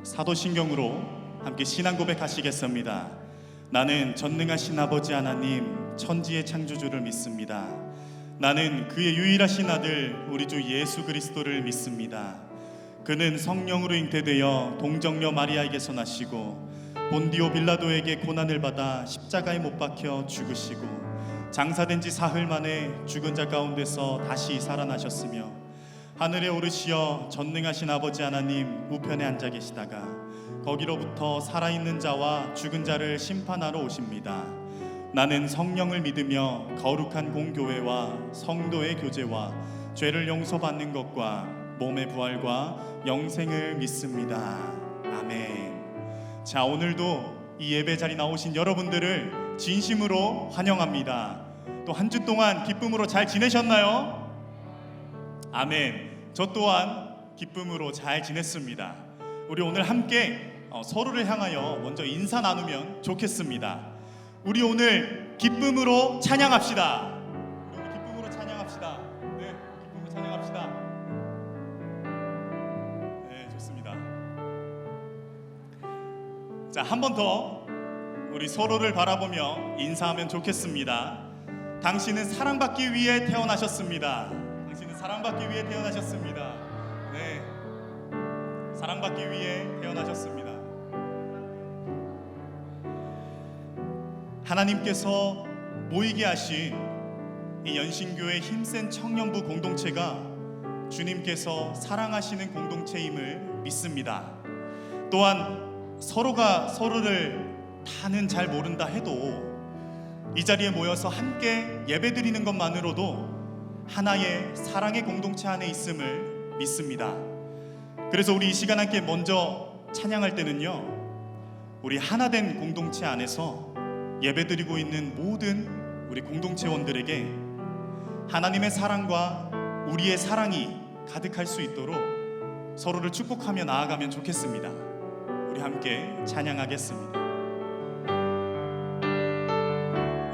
사도신경으로 함께 신앙 고백하시겠습니다. 나는 전능하신 아버지 하나님 천지의 창조주를 믿습니다. 나는 그의 유일하신 아들 우리 주 예수 그리스도를 믿습니다. 그는 성령으로 잉태되어 동정녀 마리아에게서 나시고 본디오 빌라도에게 고난을 받아 십자가에 못 박혀 죽으시고 장사된 지 사흘 만에 죽은 자 가운데서 다시 살아나셨으며 하늘에 오르시어 전능하신 아버지 하나님 우편에 앉아 계시다가 거기로부터 살아있는 자와 죽은 자를 심판하러 오십니다. 나는 성령을 믿으며 거룩한 공교회와 성도의 교제와 죄를 용서받는 것과 몸의 부활과 영생을 믿습니다. 아멘. 자, 오늘도 이 예배 자리 나오신 여러분들을 진심으로 환영합니다. 또 한 주 동안 기쁨으로 잘 지내셨나요? 아멘. 저 또한 기쁨으로 잘 지냈습니다. 우리 오늘 함께 서로를 향하여 먼저 인사 나누면 좋겠습니다. 우리 오늘 기쁨으로 찬양합시다. 우리 오늘 기쁨으로 찬양합시다. 네, 기쁨으로 찬양합시다. 네, 좋습니다. 자, 한 번 더 우리 서로를 바라보며 인사하면 좋겠습니다. 당신은 사랑받기 위해 태어나셨습니다. 당신은 사랑받기 위해 태어나셨습니다. 네, 사랑받기 위해 태어나셨습니다. 하나님께서 모이게 하신 이 연신교회 힘센 청년부 공동체가 주님께서 사랑하시는 공동체임을 믿습니다. 또한 서로가 서로를 다는 잘 모른다 해도 이 자리에 모여서 함께 예배드리는 것만으로도 하나의 사랑의 공동체 안에 있음을 믿습니다. 그래서 우리 이 시간 함께 먼저 찬양할 때는요, 우리 하나된 공동체 안에서 예배드리고 있는 모든 우리 공동체원들에게 하나님의 사랑과 우리의 사랑이 가득할 수 있도록 서로를 축복하며 나아가면 좋겠습니다. 우리 함께 찬양하겠습니다.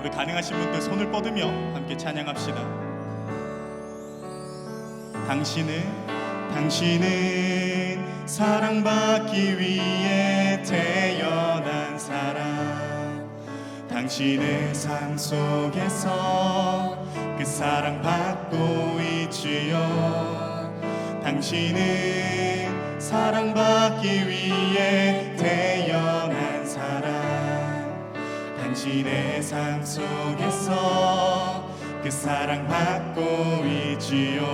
우리 가능하신 분들 손을 뻗으며 함께 찬양합시다. 당신은 사랑받기 위해 태어난 사람. 당신의 삶 속에서 그 사랑 받고 있지요. 당신은 사랑받기 위해 태어난 사람. 당신의 삶 속에서 그 사랑 받고 있지요.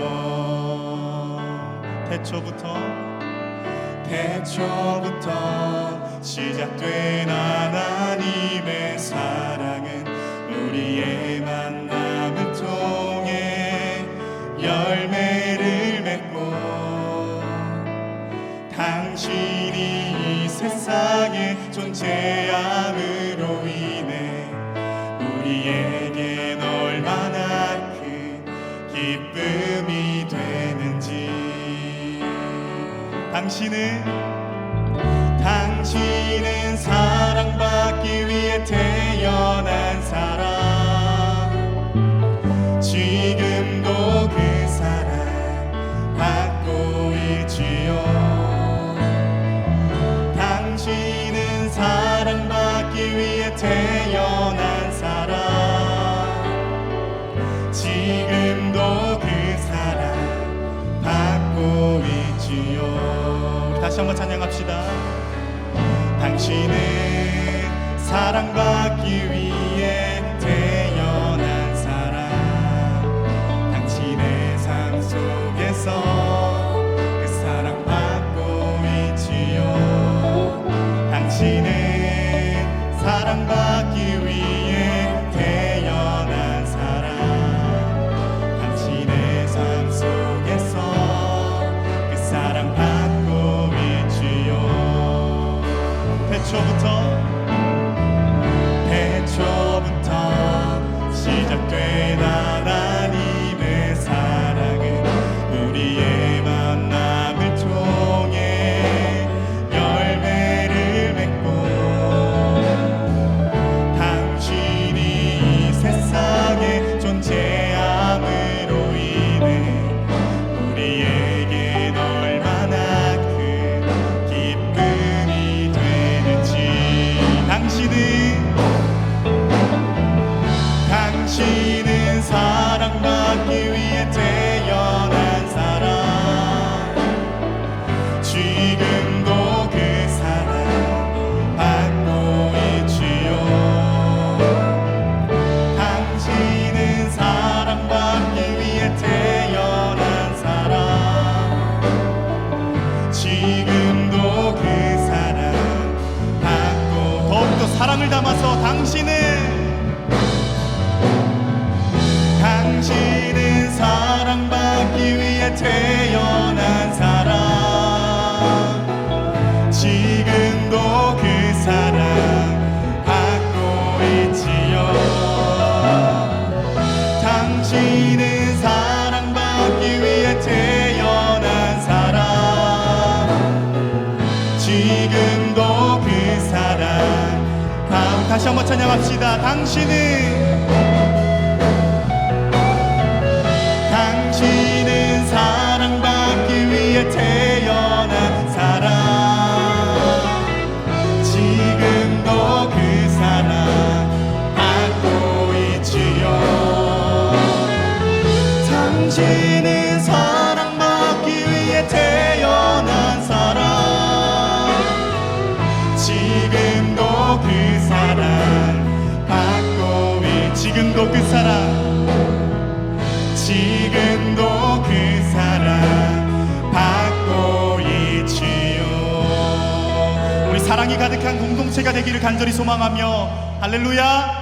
태초부터 시작된 하나님의 사랑은 우리의 만남을 통해 열매를 맺고 당신이 이 세상에 존재함으로 인해 우리에겐 얼마나 큰 기쁨이 되는지. 당신은 사랑받기 위해 태어난 사람. 지금도 그 사랑 받고 있지요. 당신은 사랑받기 위해 태어난 사람. 지금도 그 사랑 받고 있지요. 다시 한번 찬양합시다. 당신은 사랑받기 위해 태어난 사람. 당신의 삶 속에서 그 사랑 받고 있지요. 당신은 사랑받기 위해 태어난 사람. 당신의 삶 속에서 그 사랑 받고 있지요. 태초부터 시작된 하나님의 사랑은 우리의 만남을 통해 열매를 맺고 당신이 이 세상에 존재함으로 인해 우리에겐 얼마나 큰 기쁨 지금도 그 사랑. 다시 한번 찬양합시다. 당신은 사랑받기 위해 태어난 사람. 지금도 그 사랑 받고 있지요. 당신은 사랑받기 위해 태어난 사람. 지금도 그 사랑 받고 지금도 그 사랑. 지금도 그 사랑 받고 있지요. 우리 사랑이 가득한 공동체가 되기를 간절히 소망하며 할렐루야.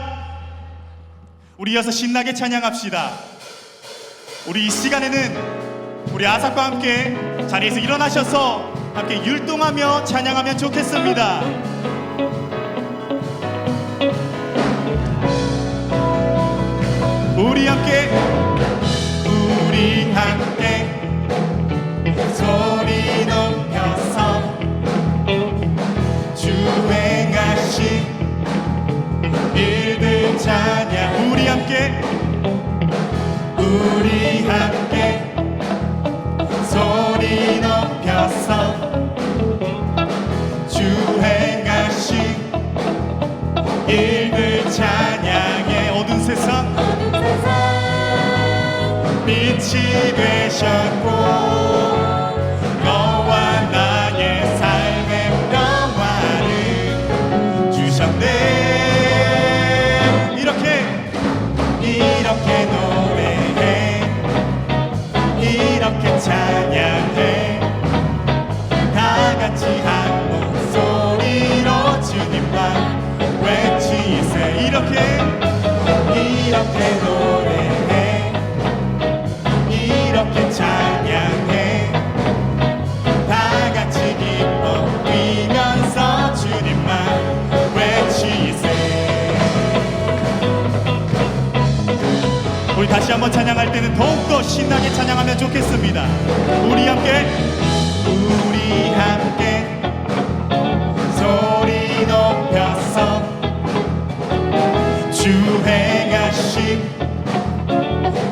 우리 이어서 신나게 찬양합시다. 우리 이 시간에는 우리 아삭과 함께 자리에서 일어나셔서 함께 율동하며 찬양하면 좋겠습니다. 우리 함께 소리 높여서 주 행하신 일들 찬양. 우리 함께 소리 높여서 주 행하신 일들 찬양해. 어두운 세상 빛이 되셨고 너와 나의 삶의 평화를 주셨네. 이렇게 노래해, 이렇게 찬양해. 다 같이 한 목소리로 주님만 외치세. 이렇게 노래해, 이렇게 찬양해. 다 같이 기뻐 뛰면서 주님만 외치세. 우리 다시 한번 찬양할 때는 더욱더 신나게 찬양하면 좋겠습니다. 우리 함께 소리 높여서 주 행하신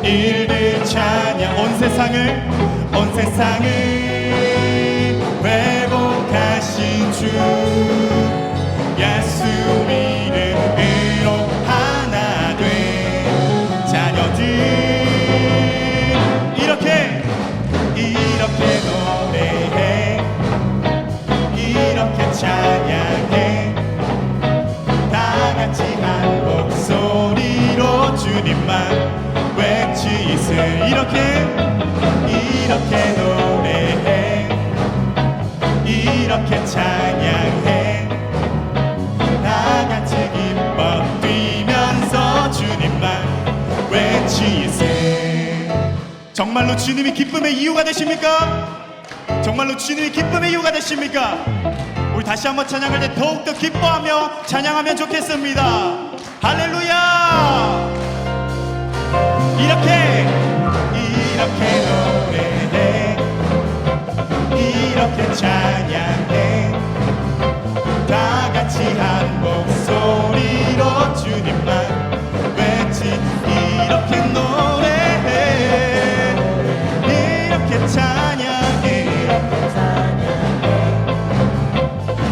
일들 찬양. 온 세상을 회복하신 주 예수 이름으로 하나 된 자녀들. 이렇게 노래해, 이렇게 찬양해. 다 같이 한 목소리로 주님만 외치세. 이렇게 노래해, 이렇게 찬양해. 다 같이 기뻐 뛰면서 주님만 외치세. 정말로 주님이 기쁨의 이유가 되십니까? 정말로 주님이 기쁨의 이유가 되십니까? 우리 다시 한번 찬양할 때 더욱더 기뻐하며 찬양하면 좋겠습니다. 할렐루야. 이렇게 노래해, 이렇게 찬양해. 다 같이 한 목소리로 주님만 외치. 이렇게 노래해, 이렇게 찬양해.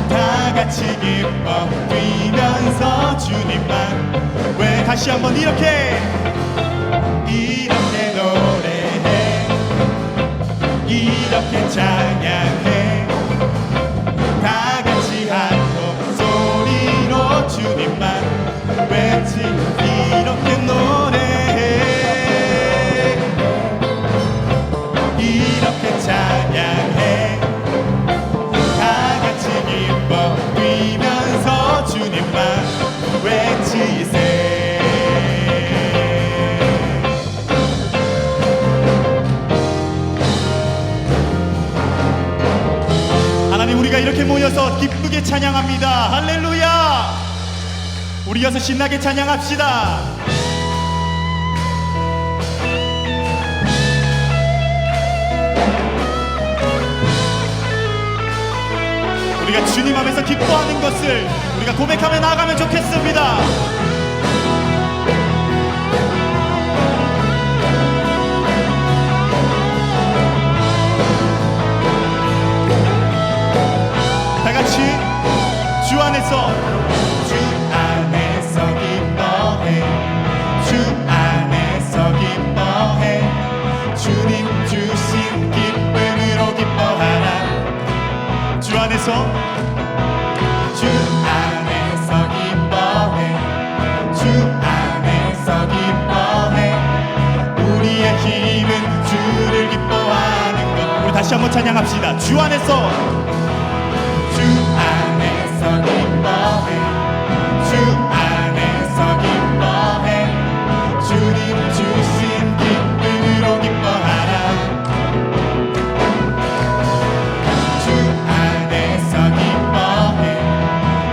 다 같이 기뻐 뛰면서 주님만 왜. 다시 한번 이렇게 노래해, 이렇게 찬양해. 다 같이 한 목소리로 주님만 외치. 이렇게 노래해, 이렇게 찬양해. 다 같이 기뻐 뛰면서 주님만 외치세. 우리가 이렇게 모여서 기쁘게 찬양합니다. 할렐루야. 우리 이어서 신나게 찬양합시다. 우리가 주님 앞에서 기뻐하는 것을 우리가 고백하며 나아가면 좋겠습니다. 다 같이 주 안에서 기뻐해, 주 안에서 기뻐해, 주님 주신 기쁨으로 기뻐하라. 주 안에서 기뻐해, 주 안에서 기뻐해, 우리의 힘은 주를 기뻐하는 것. 우리 다시 한번 찬양합시다. 주 안에서 기뻐해, 주 안에서 기뻐해, 주님 주신 기쁨으로 기뻐하라. 주 안에서 기뻐해,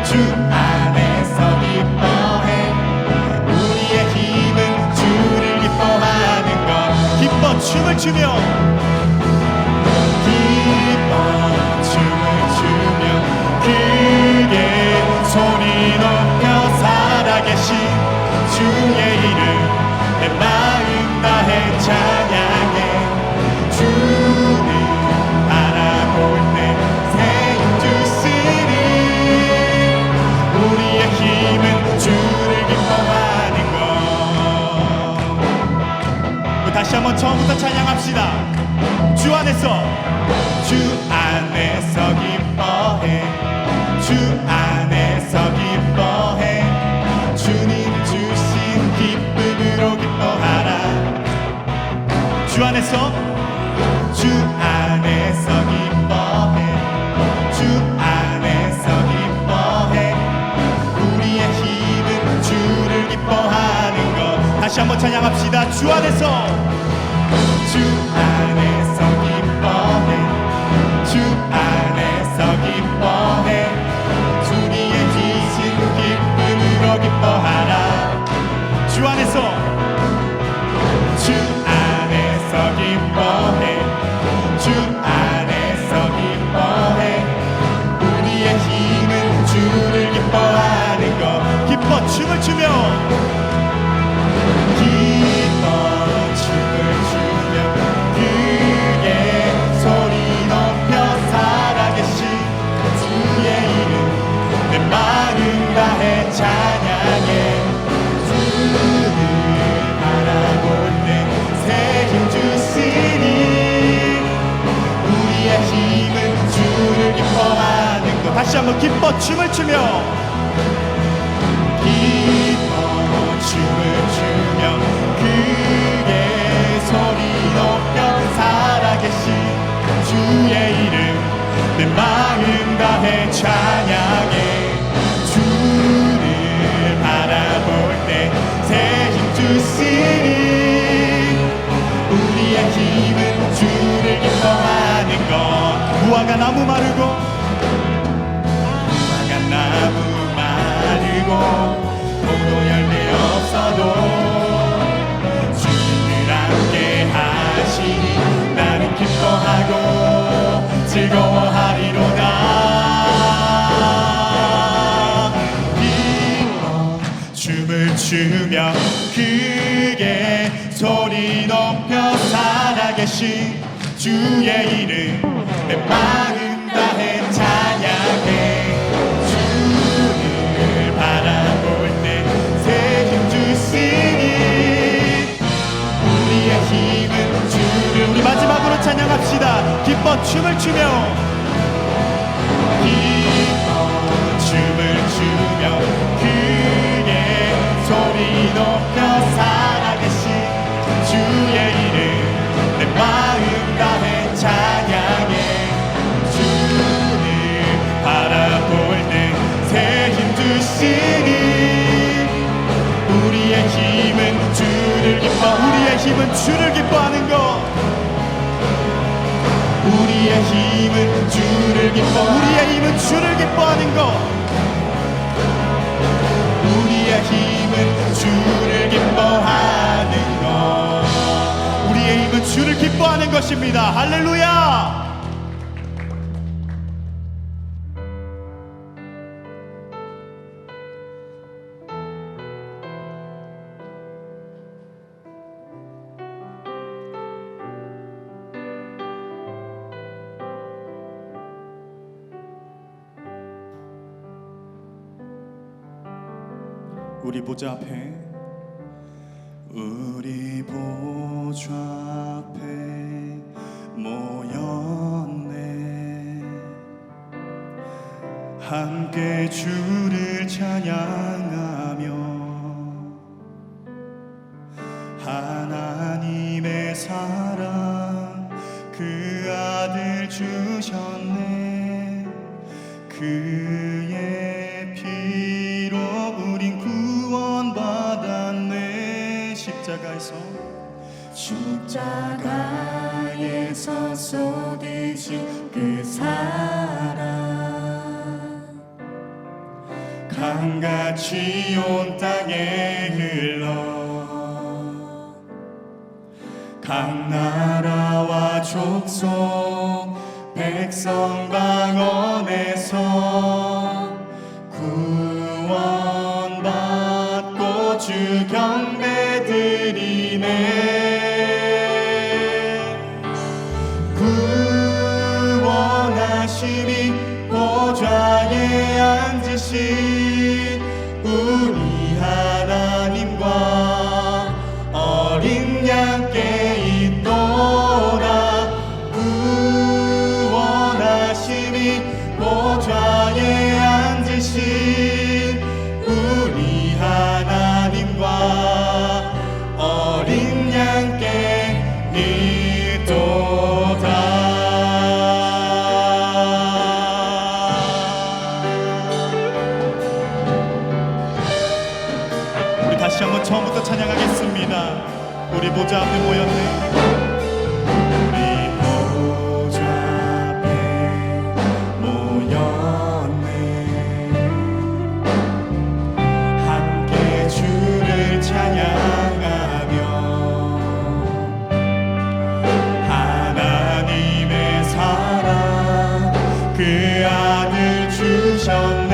주 안에서 기뻐해, 우리의 힘은 주를 기뻐하는 것. 기뻐 춤을 추며, 기뻐 춤을 추며 크게 소리 높여 살아계신 주의 이름 내 마음 다해 찬양해. 주를 바라볼 때 새 힘 주시니 우리의 힘은 주를 기뻐하는 것. 다시 한번 처음부터 찬양합시다. 주 안에서 기뻐해, 주 안에서 기뻐해, 주님 주신 기쁨으로 기뻐하라. 주 안에서 기뻐해, 주 안에서 기뻐해, 우리의 힘은 주를 기뻐하는 것. 다시 한번 찬양합시다. 주 안에서 기뻐해, 주 안에서 기뻐해, 주님의 주신 기쁨으로 기뻐하라. 주 안에서 기뻐해, 주 안에서 기뻐해, 우리의 힘은 주를 기뻐하는 것. 기뻐 춤을 추며, 기뻐 춤을 추며 크게 소리 높여 살아계신 주의 이름 내 마음 다해 찬양해. 주를 바라볼 때 새 힘 주시니 우리의 힘은 주를 기뻐하는 것. 다시 한번 기뻐 춤을 추며, 기뻐 춤을 추며 크게 소리 높여 살아계신 주의 이름 내 마음 다해 찬양해. 주를 바라볼 때 새 힘 주시니 우리의 힘은 주를 기뻐하는 것. 무화과 나무 마르고 포도 열매 없어도 주님을 함께 하시니 나는 기뻐하고 즐거워하리로다. 기뻐 춤을 추며 크게 소리 높여 살아계신 주의 이름 내 마음 다해 찬양해. 주를 바라볼 때 새 힘 주시니 우리의 힘은 주를. 우리 마지막으로 찬양합시다. 기뻐 춤을 추며, 기뻐 춤을 추며 크게 소리 높여 살아계신 주의 이름 내 마음 다해 찬양해. 주를 바라볼 때 새 힘 주시니 우리의 힘은 주를 기뻐. 우리의 힘은 주를 기뻐하는 것. 우리의 힘은 주를 기뻐. 우리의 힘은 주를 기뻐하는 것. 우리의 힘은 주를 기뻐하는 것. 우리의 힘은 주를 기뻐하는 것입니다. 할렐루야. 우리 보좌 앞에 모였네. 함께 주를 찬양하며 하나님의 사랑 그 아들 주셨네. 그의 피로 우린 구원받았네. 십자가에서 쏟으신 그 사랑 강같이 온 땅에 흘러 각 나라와 족속 백성 방언에서 구원받고 주 경배 드리네. 구원하심이 보좌에 앉으신 우리 하나님과 어린 양께 있도다. 구원하심이 보좌에 앉으신 우리 하나님과 어린 양께 있도다. 우리 다시 한번 처음부터 찬양하겠습니다. 우리 보좌 앞에 모였네. 우리 보좌 앞에 모였네. 함께 주를 찬양하며 하나님의 사랑 그 아들 주셨네.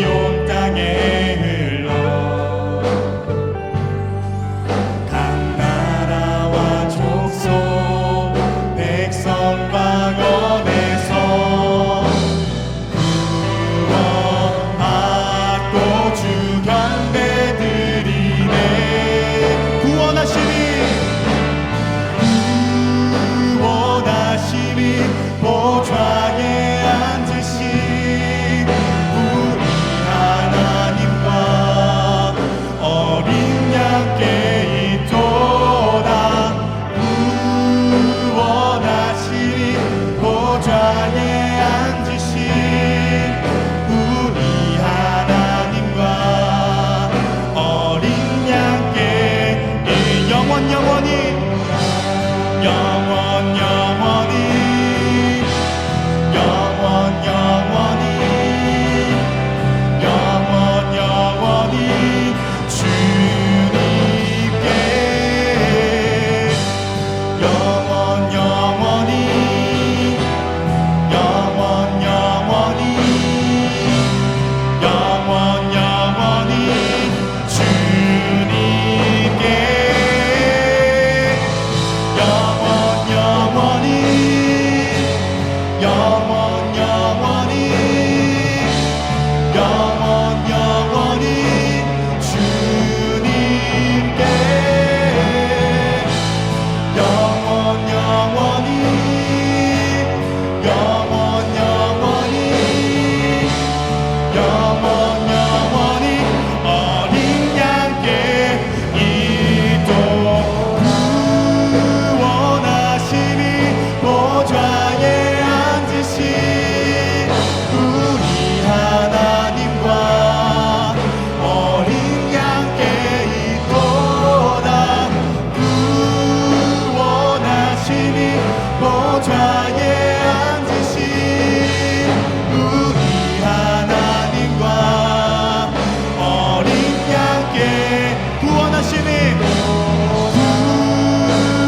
온 땅에 흘러 각 나라와 족속 백성 방언에서 구원받고 주 경배 드리네. 구원하심이 보좌에 앉으신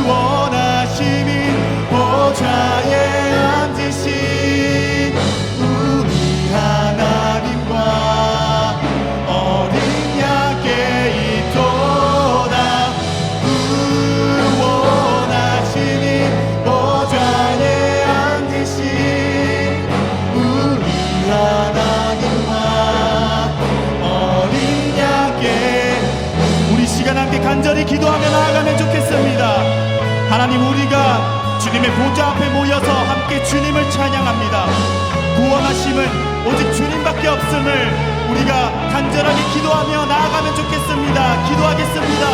구원하심이 보좌에 앉으신 우리 하나님, 우리가 주님의 보좌 앞에 모여서 함께 주님을 찬양합니다. 구원하심은 오직 주님밖에 없음을 우리가 간절하게 기도하며 나아가면 좋겠습니다. 기도하겠습니다.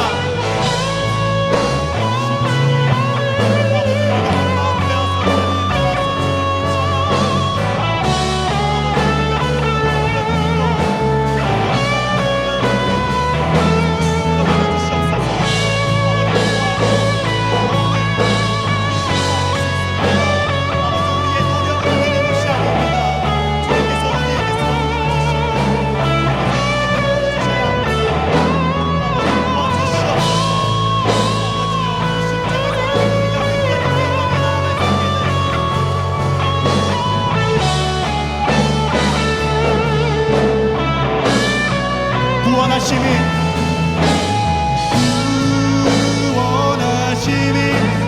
구원하심이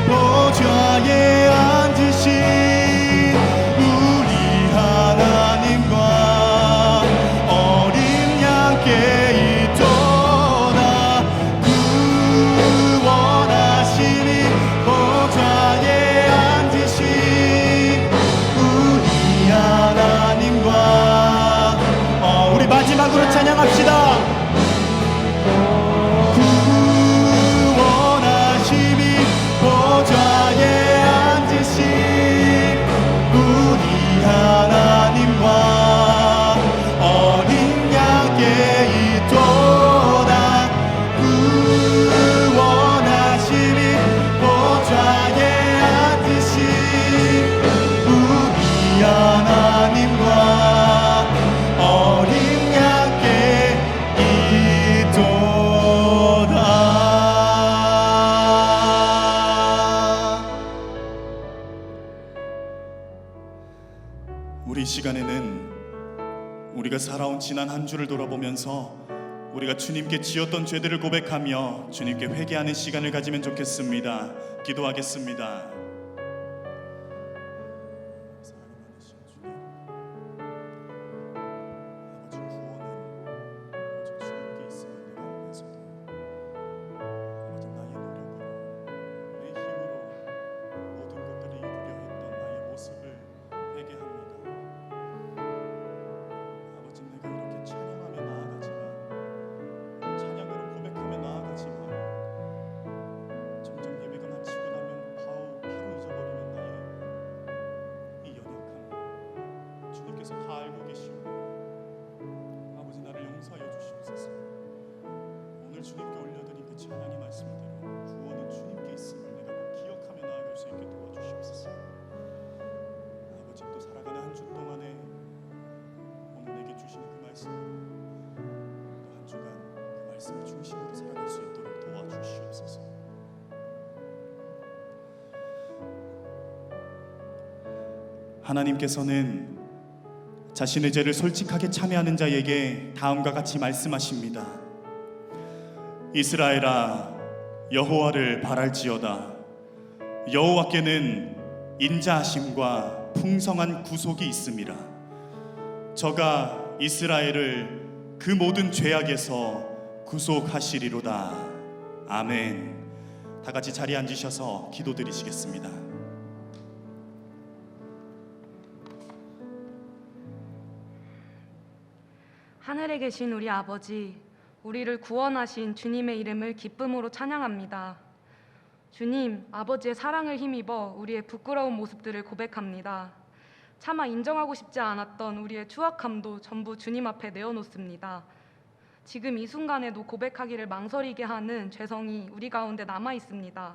보좌에 앉으신 우리 하나님과 어린 양께 있도다. 구원하심이 보좌에 앉으신 우리 하나님과 우리 마지막으로 찬양합시다. 우리 시간에는 우리가 살아온 지난 한 주를 돌아보면서 우리가 주님께 지었던 죄들을 고백하며 주님께 회개하는 시간을 가지면 좋겠습니다. 기도하겠습니다. 다 알고 계시오. 아버지, 나를 용서하여 주시옵소서. 오늘 주님께 올려드린 그 찬양의 말씀대로 구원은 주님께 있음을 내가 꼭 기억하며 나아갈 수 있게 도와주시옵소서. 아버지, 또 살아가는 한 주 동안에 오늘 내게 주시는 그 말씀으로 또 한 주간 그 말씀 중심으로 살아갈 수 있도록 도와주시옵소서. 하나님께서는 자신의 죄를 솔직하게 참회하는 자에게 다음과 같이 말씀하십니다. 이스라엘아, 여호와를 바랄지어다. 여호와께는 인자하심과 풍성한 구속이 있음이라. 저가 이스라엘을 그 모든 죄악에서 구속하시리로다. 아멘. 다 같이 자리에 앉으셔서 기도드리시겠습니다. 하늘에 계신 우리 아버지, 우리를 구원하신 주님의 이름을 기쁨으로 찬양합니다. 주님, 아버지의 사랑을 힘입어 우리의 부끄러운 모습들을 고백합니다. 차마 인정하고 싶지 않았던 우리의 추악함도 전부 주님 앞에 내어놓습니다. 지금 이 순간에도 고백하기를 망설이게 하는 죄성이 우리 가운데 남아 있습니다.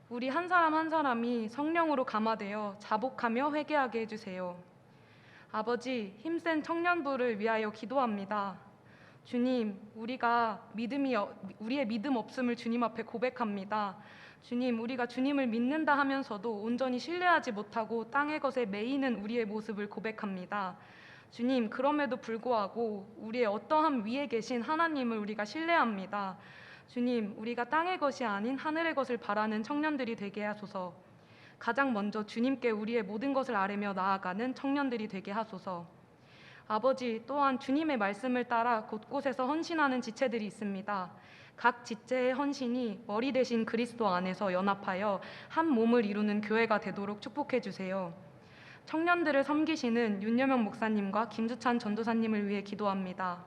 우리 한 사람 한 사람이 성령으로 감화되어 자복하며 회개하게 해주세요. 아버지, 힘센 청년부를 위하여 기도합니다. 주님, 우리의 믿음 없음을 주님 앞에 고백합니다. 주님, 우리가 주님을 믿는다 하면서도 온전히 신뢰하지 못하고 땅의 것에 매이는 우리의 모습을 고백합니다. 주님, 그럼에도 불구하고 우리의 어떠한 위에 계신 하나님을 우리가 신뢰합니다. 주님, 우리가 땅의 것이 아닌 하늘의 것을 바라는 청년들이 되게 하소서. 가장 먼저 주님께 우리의 모든 것을 아뢰며 나아가는 청년들이 되게 하소서. 아버지, 또한 주님의 말씀을 따라 곳곳에서 헌신하는 지체들이 있습니다. 각 지체의 헌신이 머리 대신 그리스도 안에서 연합하여 한 몸을 이루는 교회가 되도록 축복해 주세요. 청년들을 섬기시는 윤여명 목사님과 김주찬 전도사님을 위해 기도합니다.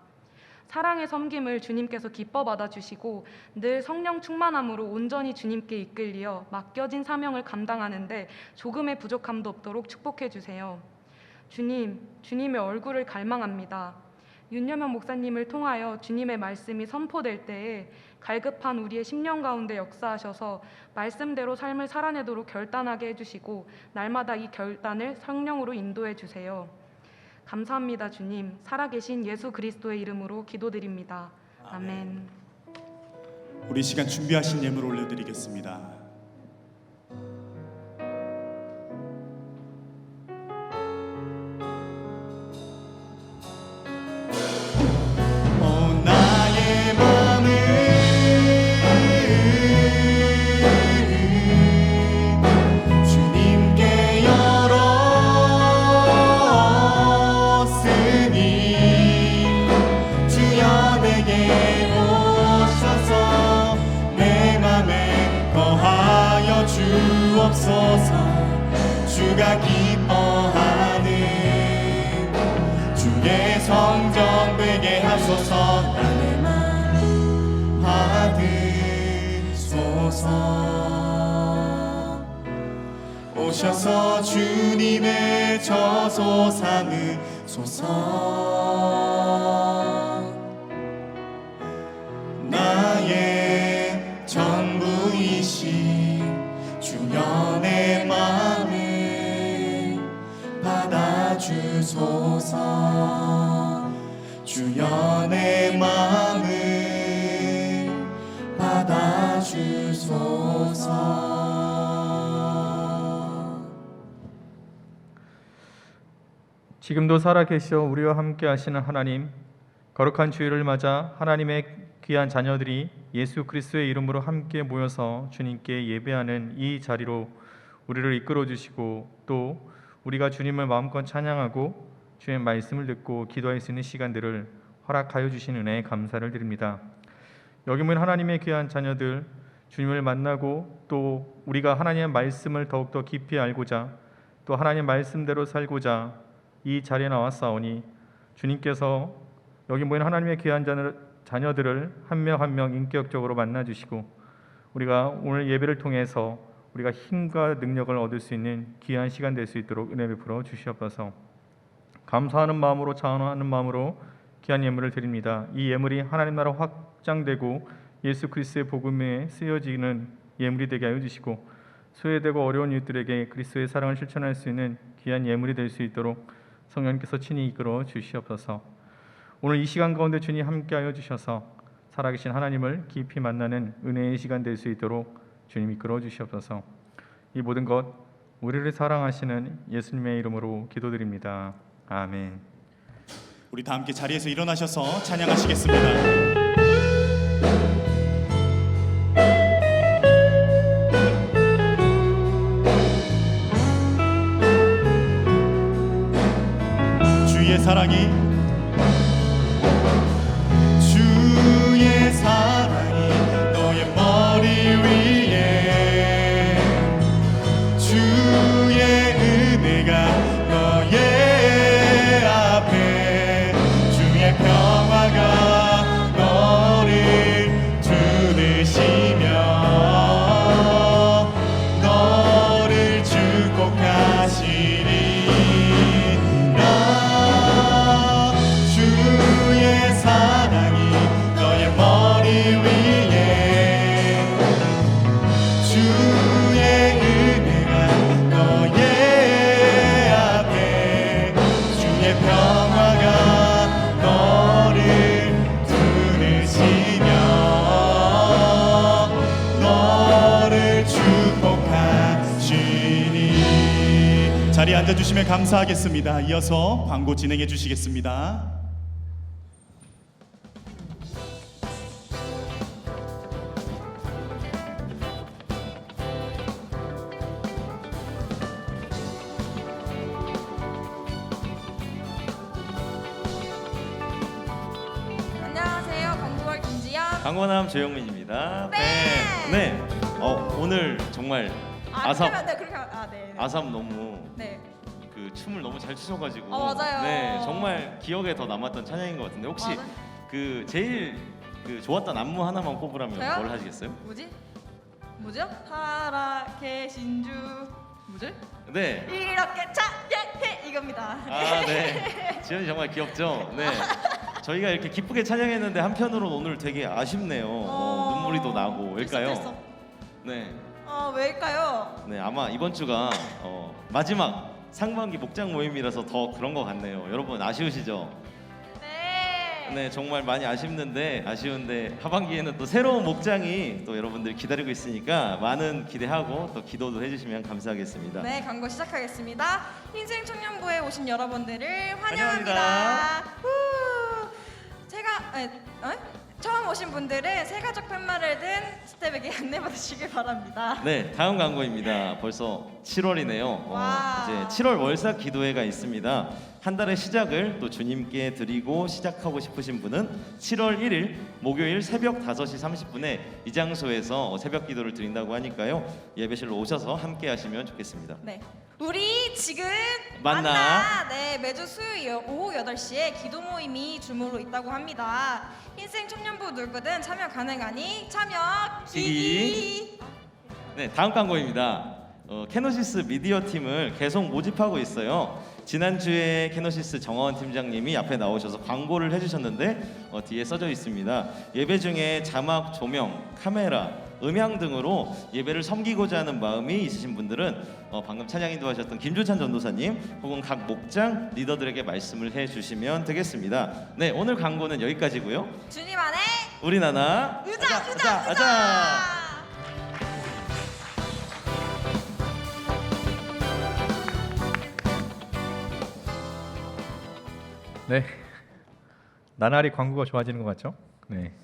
사랑의 섬김을 주님께서 기뻐 받아주시고 늘 성령 충만함으로 온전히 주님께 이끌리어 맡겨진 사명을 감당하는데 조금의 부족함도 없도록 축복해 주세요. 주님, 주님의 얼굴을 갈망합니다. 윤여명 목사님을 통하여 주님의 말씀이 선포될 때에 갈급한 우리의 심령 가운데 역사하셔서 말씀대로 삶을 살아내도록 결단하게 해주시고 날마다 이 결단을 성령으로 인도해 주세요. 감사합니다. 주님, 살아계신 예수 그리스도의 이름으로 기도드립니다. 아멘. 우리 시간 준비하신 예물 올려드리겠습니다. 주가 기뻐하는 주의 성전 되게 하소서. 나의 맘 받으소서. 오셔서 주님의 저소 삼으소서. 나의 전부이신 주님의 마음을 받아주소서. 주여 내 마음을 받아주소서. 지금도 살아계시어 우리와 함께 하시는 하나님, 거룩한 주일을 맞아 하나님의 귀한 자녀들이 예수 그리스도의 이름으로 함께 모여서 주님께 예배하는 이 자리로 우리를 이끌어 주시고 또 우리가 주님을 마음껏 찬양하고 주의 말씀을 듣고 기도할 수 있는 시간들을 허락하여 주신 은혜에 감사를 드립니다. 여기 모인 하나님의 귀한 자녀들, 주님을 만나고 또 우리가 하나님의 말씀을 더욱더 깊이 알고자 또 하나님의 말씀대로 살고자 이 자리에 나왔사오니 주님께서 여기 모인 하나님의 귀한 자녀들을 한 명 한 명 인격적으로 만나주시고 우리가 오늘 예배를 통해서 우리가 힘과 능력을 얻을 수 있는 귀한 시간 될 수 있도록 은혜 베풀어 주시옵소서. 감사하는 마음으로 자원하는 마음으로 귀한 예물을 드립니다. 이 예물이 하나님 나라 확장되고 예수 그리스도의 복음에 쓰여지는 예물이 되게 하여 주시고 소외되고 어려운 이웃들에게 그리스도의 사랑을 실천할 수 있는 귀한 예물이 될 수 있도록 성령님께서 친히 이끌어 주시옵소서. 오늘 이 시간 가운데 주님 함께하여 주셔서 살아계신 하나님을 깊이 만나는 은혜의 시간 될 수 있도록 주님 이끌어 주시옵소서. 이 모든 것 우리를 사랑하시는 예수님의 이름으로 기도드립니다. 아멘. 우리 다 함께 자리에서 일어나셔서 찬양하시겠습니다. 주의 사랑이 너의 머리 위에 주의 은혜가 너의 앞에 주의 평화가 너를 두르시며 너를 축복하시리라. 주의 사랑이 너의 머리 위에 주의 은혜가 너의 앞에 주의 평화가 너를 두르시며 너를 축복하시니. 자리에 앉아주시면 감사하겠습니다. 이어서 광고 진행해 주시겠습니다. 안녕하세요. 광고월 김지연 강원함 조영민입니다. 네. 오늘 정말 아삼 네. 아삼 너무 네. 그 춤을 너무 잘 추셔가지고 맞아요. 네, 정말 기억에 더 남았던 찬양인 것 같은데 혹시 맞아요. 그 제일 그 좋았던 안무 하나만 꼽으라면 저요? 뭘 하시겠어요? 뭐죠? 살아계신 주 뭐죠? 네. 이렇게 찬양해 이겁니다. 아, 네. 지연이 정말 귀엽죠? 네. 저희가 이렇게 기쁘게 찬양했는데 한편으로는 오늘 되게 아쉽네요. 눈물이 또 나고 왜일까요? 들썩들썩. 네. 왜일까요? 네, 아마 이번 주가 마지막 상반기 목장 모임이라서 더 그런 것 같네요. 여러분 아쉬우시죠? 네, 정말 많이 아쉬운데 하반기에는 또 새로운 목장이 또 여러분들 기다리고 있으니까 많은 기대하고 또 기도도 해주시면 감사하겠습니다. 네, 광고 시작하겠습니다. 흰생 청년부에 오신 여러분들을 환영합니다. 환영합니다. 후. 처음 오신 분들은 새가족 팻말을 든 스텝에게 안내받으시길 바랍니다. 네, 다음 광고입니다. 벌써 7월이네요. 와. 이제 7월 월삭 기도회가 있습니다. 한 달의 시작을 또 주님께 드리고 시작하고 싶으신 분은 7월 1일 목요일 새벽 5시 30분에 이 장소에서 새벽 기도를 드린다고 하니까요. 예배실로 오셔서 함께 하시면 좋겠습니다. 네, 우리 지금 만나. 네, 매주 수요일 오후 8시에 기도 모임이 줌으로 있다고 합니다. 흰생 청년부 누구든 참여 가능하니 참여 기기. 네, 다음 광고입니다. 캐노시스 미디어 팀을 계속 모집하고 있어요. 지난주에 캐노시스 정하원 팀장님이 앞에 나오셔서 광고를 해주셨는데 뒤에 써져 있습니다. 예배 중에 자막, 조명, 카메라, 음향 등으로 예배를 섬기고자 하는 마음이 있으신 분들은 방금 찬양 인도하셨던 김주찬 전도사님 혹은 각 목장 리더들에게 말씀을 해주시면 되겠습니다. 네, 오늘 광고는 여기까지고요. 주님 안에 우리 나나 의자. 네, 나날이 광고가 좋아지는 것 같죠? 네,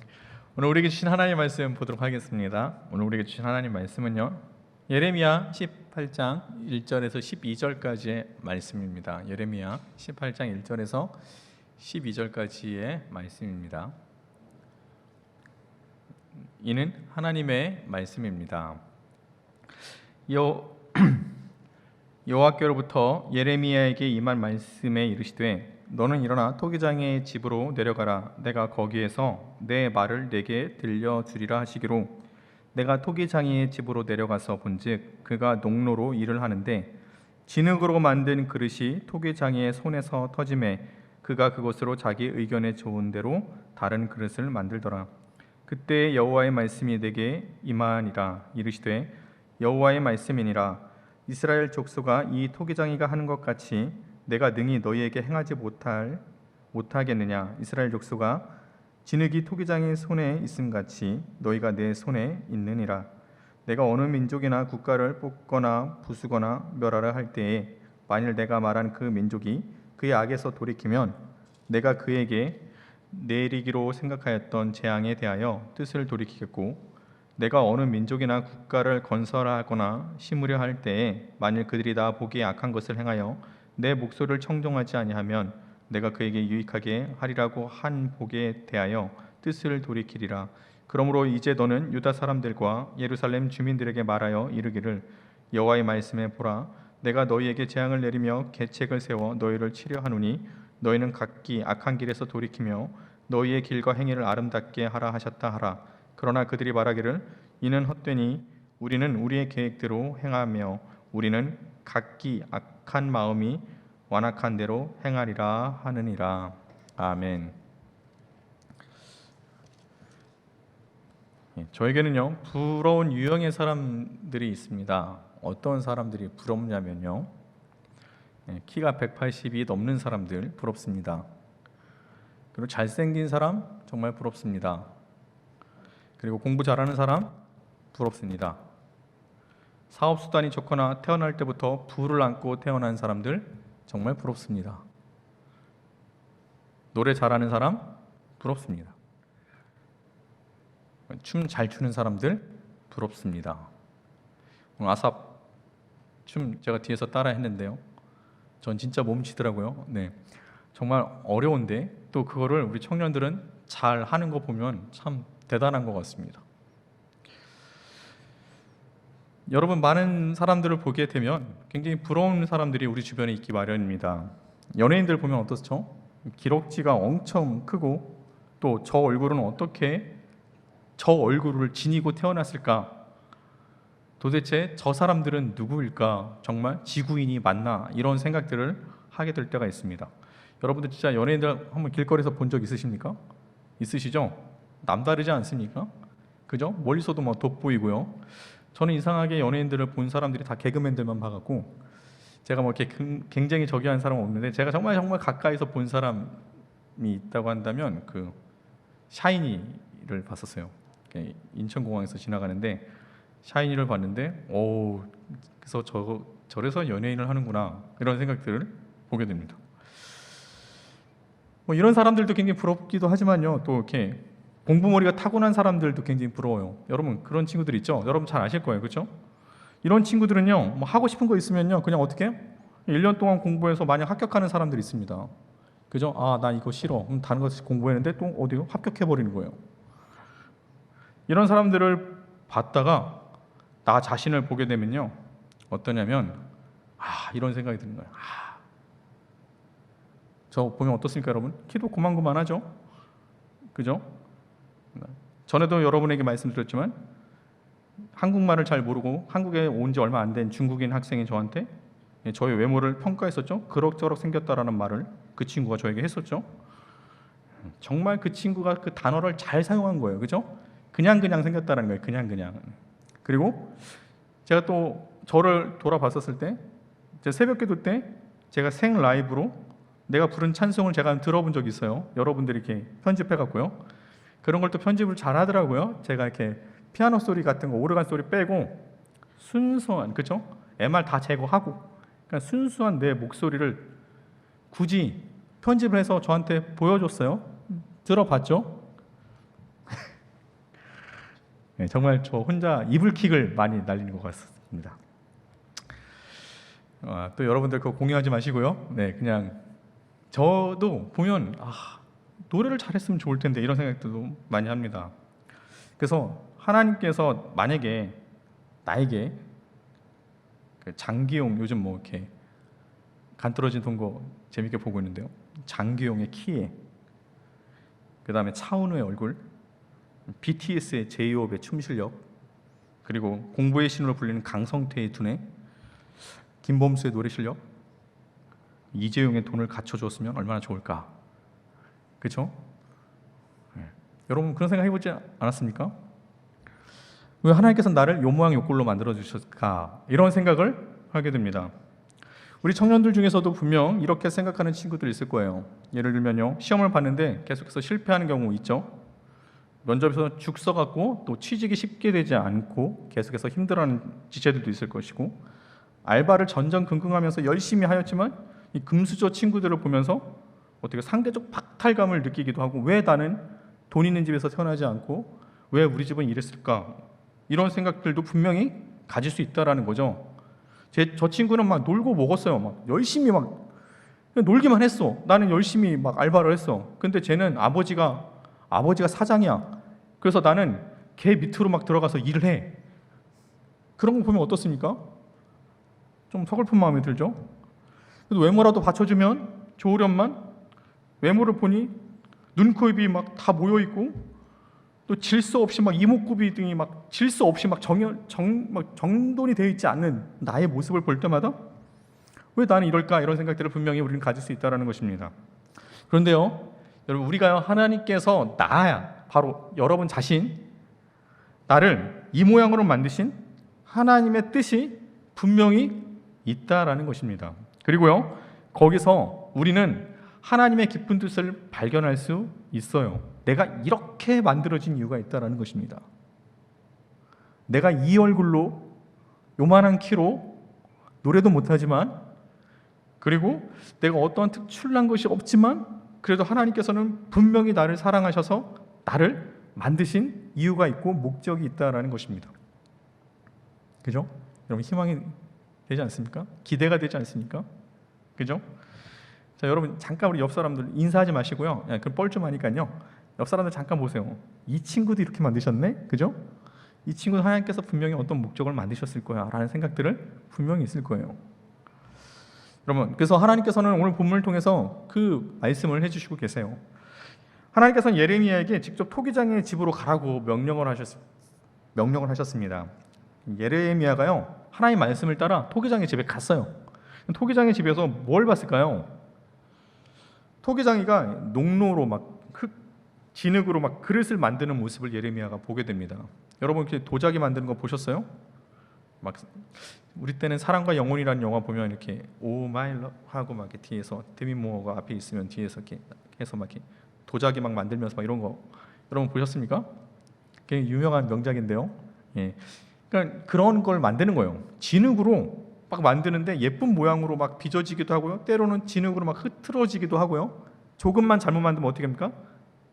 오늘 우리에게 주신 하나님의 말씀 보도록 하겠습니다. 오늘 우리에게 주신 하나님의 말씀은요, 예레미야 18장 1절에서 12절까지의 말씀입니다. 예레미야 18장 1절에서 12절까지의 말씀입니다. 이는 하나님의 말씀입니다. 여호와께로부터 예레미야에게 임한 말씀에 이르시되 너는 일어나 토기장의 집으로 내려가라. 내가 거기에서 내 말을 내게 들려주리라 하시기로 내가 토기장의 집으로 내려가서 본즉 그가 농로로 일을 하는데 진흙으로 만든 그릇이 토기장의 손에서 터짐에 그가 그것으로 자기 의견에 좋은 대로 다른 그릇을 만들더라. 그때 여호와의 말씀이 내게 임하니라. 이르시되 여호와의 말씀이니라. 이스라엘 족속아 이 토기장이가 하는 것 같이 내가 능히 너희에게 행하지 못하겠느냐. 이스라엘 족속아 진흙이 토기장의 손에 있음같이 너희가 내 손에 있느니라. 내가 어느 민족이나 국가를 뽑거나 부수거나 멸하라 할 때에 만일 내가 말한 그 민족이 그의 악에서 돌이키면 내가 그에게 내리기로 생각하였던 재앙에 대하여 뜻을 돌이키겠고 내가 어느 민족이나 국가를 건설하거나 심으려 할 때에 만일 그들이 다 보기에 악한 것을 행하여 내 목소리를 청종하지 아니하면 내가 그에게 유익하게 하리라고 한 복에 대하여 뜻을 돌이키리라. 그러므로 이제 너는 유다 사람들과 예루살렘 주민들에게 말하여 이르기를 여호와의 말씀에 보라. 내가 너희에게 재앙을 내리며 계책을 세워 너희를 치려 하노니 너희는 각기 악한 길에서 돌이키며 너희의 길과 행위를 아름답게 하라 하셨다 하라. 그러나 그들이 말하기를 이는 헛되니 우리는 우리의 계획대로 행하며 우리는 각기 악한 마음이 완악한 대로 행하리라 하느니라. 아멘. 저에게는요 부러운 유형의 사람들이 있습니다. 어떤 사람들이 부럽냐면요, 키가 180이 넘는 사람들 부럽습니다. 그리고 잘생긴 사람 정말 부럽습니다. 그리고 공부 잘하는 사람 부럽습니다. 사업 수단이 좋거나 태어날 때부터 부를 안고 태어난 사람들 정말 부럽습니다. 노래 잘하는 사람 부럽습니다. 춤 잘 추는 사람들 부럽습니다. 오늘 아삽 춤 제가 뒤에서 따라 했는데요, 전 진짜 몸치더라고요. 네, 정말 어려운데 또 그거를 우리 청년들은 잘 하는 거 보면 참 대단한 것 같습니다. 여러분, 많은 사람들을 보게 되면 굉장히 부러운 사람들이 우리 주변에 있기 마련입니다. 연예인들 보면 어떻죠? 기럭지가 엄청 크고 또 저 얼굴은 어떻게 저 얼굴을 지니고 태어났을까? 도대체 저 사람들은 누구일까? 정말 지구인이 맞나? 이런 생각들을 하게 될 때가 있습니다. 여러분들 진짜 연예인들 한번 길거리에서 본 적 있으십니까? 있으시죠? 남다르지 않습니까? 그죠? 멀리서도 막 돋보이고요. 저는 이상하게 연예인들을 본 사람들이 다 개그맨들만 봐갖고 제가 뭐 이렇게 굉장히 저기 한 사람은 없는데, 제가 정말 가까이서 본 사람이 있다고 한다면 그 샤이니를 봤었어요. 인천공항에서 지나가는데 샤이니를 봤는데, 오, 그래서 저래서 연예인을 하는구나, 이런 생각들을 보게 됩니다. 뭐 이런 사람들도 굉장히 부럽기도 하지만요, 또 이렇게 공부머리가 타고난 사람들도 굉장히 부러워요. 여러분, 그런 친구들 있죠? 여러분 잘 아실 거예요, 그렇죠? 이런 친구들은요, 뭐 하고 싶은 거 있으면요, 그냥 어떻게 1년 동안 공부해서 만약 합격하는 사람들이 있습니다. 그죠? 아, 나 이거 싫어. 그럼 다른 거 공부했는데 또 어디요? 합격해 버리는 거예요. 이런 사람들을 봤다가 나 자신을 보게 되면요, 어떠냐면 이런 생각이 드는 거예요. 저 보면 어떻습니까, 여러분? 키도 고만고만하죠? 그죠? 전에도 여러분에게 말씀드렸지만 한국말을 잘 모르고 한국에 온 지 얼마 안 된 중국인 학생이 저한테 저의 외모를 평가했었죠. 그럭저럭 생겼다라는 말을 그 친구가 저에게 했었죠. 정말 그 친구가 그 단어를 잘 사용한 거예요. 그죠? 그냥 생겼다라는 거예요. 그냥. 그리고 제가 또 저를 돌아봤었을 때, 새벽기도 때 제가 생 라이브로 내가 부른 찬송을 제가 들어본 적이 있어요. 여러분들이 이렇게 편집해 갖고요. 그런 걸 또 편집을 잘 하더라고요. 제가 이렇게 피아노 소리 같은 거, 오르간 소리 빼고 순수한, 그죠? MR 다 제거하고 그냥 순수한 내 목소리를 굳이 편집을 해서 저한테 보여줬어요. 들어봤죠? 네, 정말 저 혼자 이불킥을 많이 날리는 것 같습니다. 또 여러분들 그거 공유하지 마시고요. 네, 그냥 저도 보면 노래를 잘했으면 좋을 텐데, 이런 생각들도 많이 합니다. 그래서 하나님께서 만약에 나에게 장기용, 요즘 뭐 이렇게 간떨어진 동거 재밌게 보고 있는데요, 장기용의 키에, 그 다음에 차은우의 얼굴, BTS의 제이홉의 춤 실력, 그리고 공부의 신으로 불리는 강성태의 두뇌, 김범수의 노래 실력, 이재용의 돈을 갖춰줬으면 얼마나 좋을까. 그렇죠? 네. 여러분 그런 생각 해보지 않았습니까? 왜 하나님께서 나를 요 모양 요 꼴로 만들어 주셨을까, 이런 생각을 하게 됩니다. 우리 청년들 중에서도 분명 이렇게 생각하는 친구들이 있을 거예요. 예를 들면요, 시험을 봤는데 계속해서 실패하는 경우 있죠. 면접에서 죽 써갖고 또 취직이 쉽게 되지 않고 계속해서 힘들어하는 지체들도 있을 것이고, 알바를 전전긍긍하면서 열심히 하였지만 이 금수저 친구들을 보면서 어떻게 상대적 박탈감을 느끼기도 하고, 왜 나는 돈 있는 집에서 태어나지 않고 왜 우리 집은 이랬을까, 이런 생각들도 분명히 가질 수 있다라는 거죠. 저 친구는 막 놀고 먹었어요. 막 열심히 막 놀기만 했어. 나는 열심히 막 알바를 했어. 근데 쟤는 아버지가 사장이야. 그래서 나는 걔 밑으로 막 들어가서 일을 해. 그런 거 보면 어떻습니까? 좀 서글픈 마음이 들죠. 그래도 외모라도 받쳐주면 좋으련만 외모를 보니 눈, 코, 입이 막 다 모여 있고, 또 질서 없이 막 이목구비 등이 막 질서 없이 막 정돈이 되어 있지 않는 나의 모습을 볼 때마다 왜 나는 이럴까, 이런 생각들을 분명히 우리는 가질 수 있다는 것입니다. 그런데요, 여러분, 우리가 하나님께서 나야, 바로 여러분 자신, 나를 이 모양으로 만드신 하나님의 뜻이 분명히 있다라는 것입니다. 그리고요, 거기서 우리는 하나님의 깊은 뜻을 발견할 수 있어요. 내가 이렇게 만들어진 이유가 있다라는 것입니다. 내가 이 얼굴로, 요만한 키로, 노래도 못하지만, 그리고 내가 어떠한 특출난 것이 없지만 그래도 하나님께서는 분명히 나를 사랑하셔서 나를 만드신 이유가 있고 목적이 있다라는 것입니다. 그죠? 여러분, 희망이 되지 않습니까? 기대가 되지 않습니까? 그죠? 자, 여러분 잠깐 우리 옆 사람들 인사하지 마시고요. 그럼 뻘쭘하니까요. 옆 사람들 잠깐 보세요. 이 친구도 이렇게 만드셨네? 그죠? 이 친구도 하나님께서 분명히 어떤 목적을 만드셨을 거야 라는 생각들을 분명히 있을 거예요. 여러분, 그래서 하나님께서는 오늘 본문을 통해서 그 말씀을 해주시고 계세요. 하나님께서는 예레미야에게 직접 토기장의 집으로 가라고 명령을 하셨습니다. 예레미야가요, 하나님 말씀을 따라 토기장의 집에 갔어요. 토기장의 집에서 뭘 봤을까요? 토기장이가 농로로 막 진흙으로 막 그릇을 만드는 모습을 예레미야가 보게 됩니다. 여러분, 이렇게 도자기 만드는 거 보셨어요? 막 우리 때는 사랑과 영혼이라는 영화 보면 이렇게 오 마이 러브 하고 막 이렇게 뒤에서 데미 무어가 앞에 있으면 뒤에서 이렇게 해서 막 이렇게 도자기 막 만들면서 막 이런 거 여러분 보셨습니까? 굉장히 유명한 명작인데요. 예. 그러니까 그런 걸 만드는 거예요. 진흙으로 막 만드는데 예쁜 모양으로 막 빚어지기도 하고요. 때로는 진흙으로 막 흐트러지기도 하고요. 조금만 잘못 만들면 어떻게 합니까?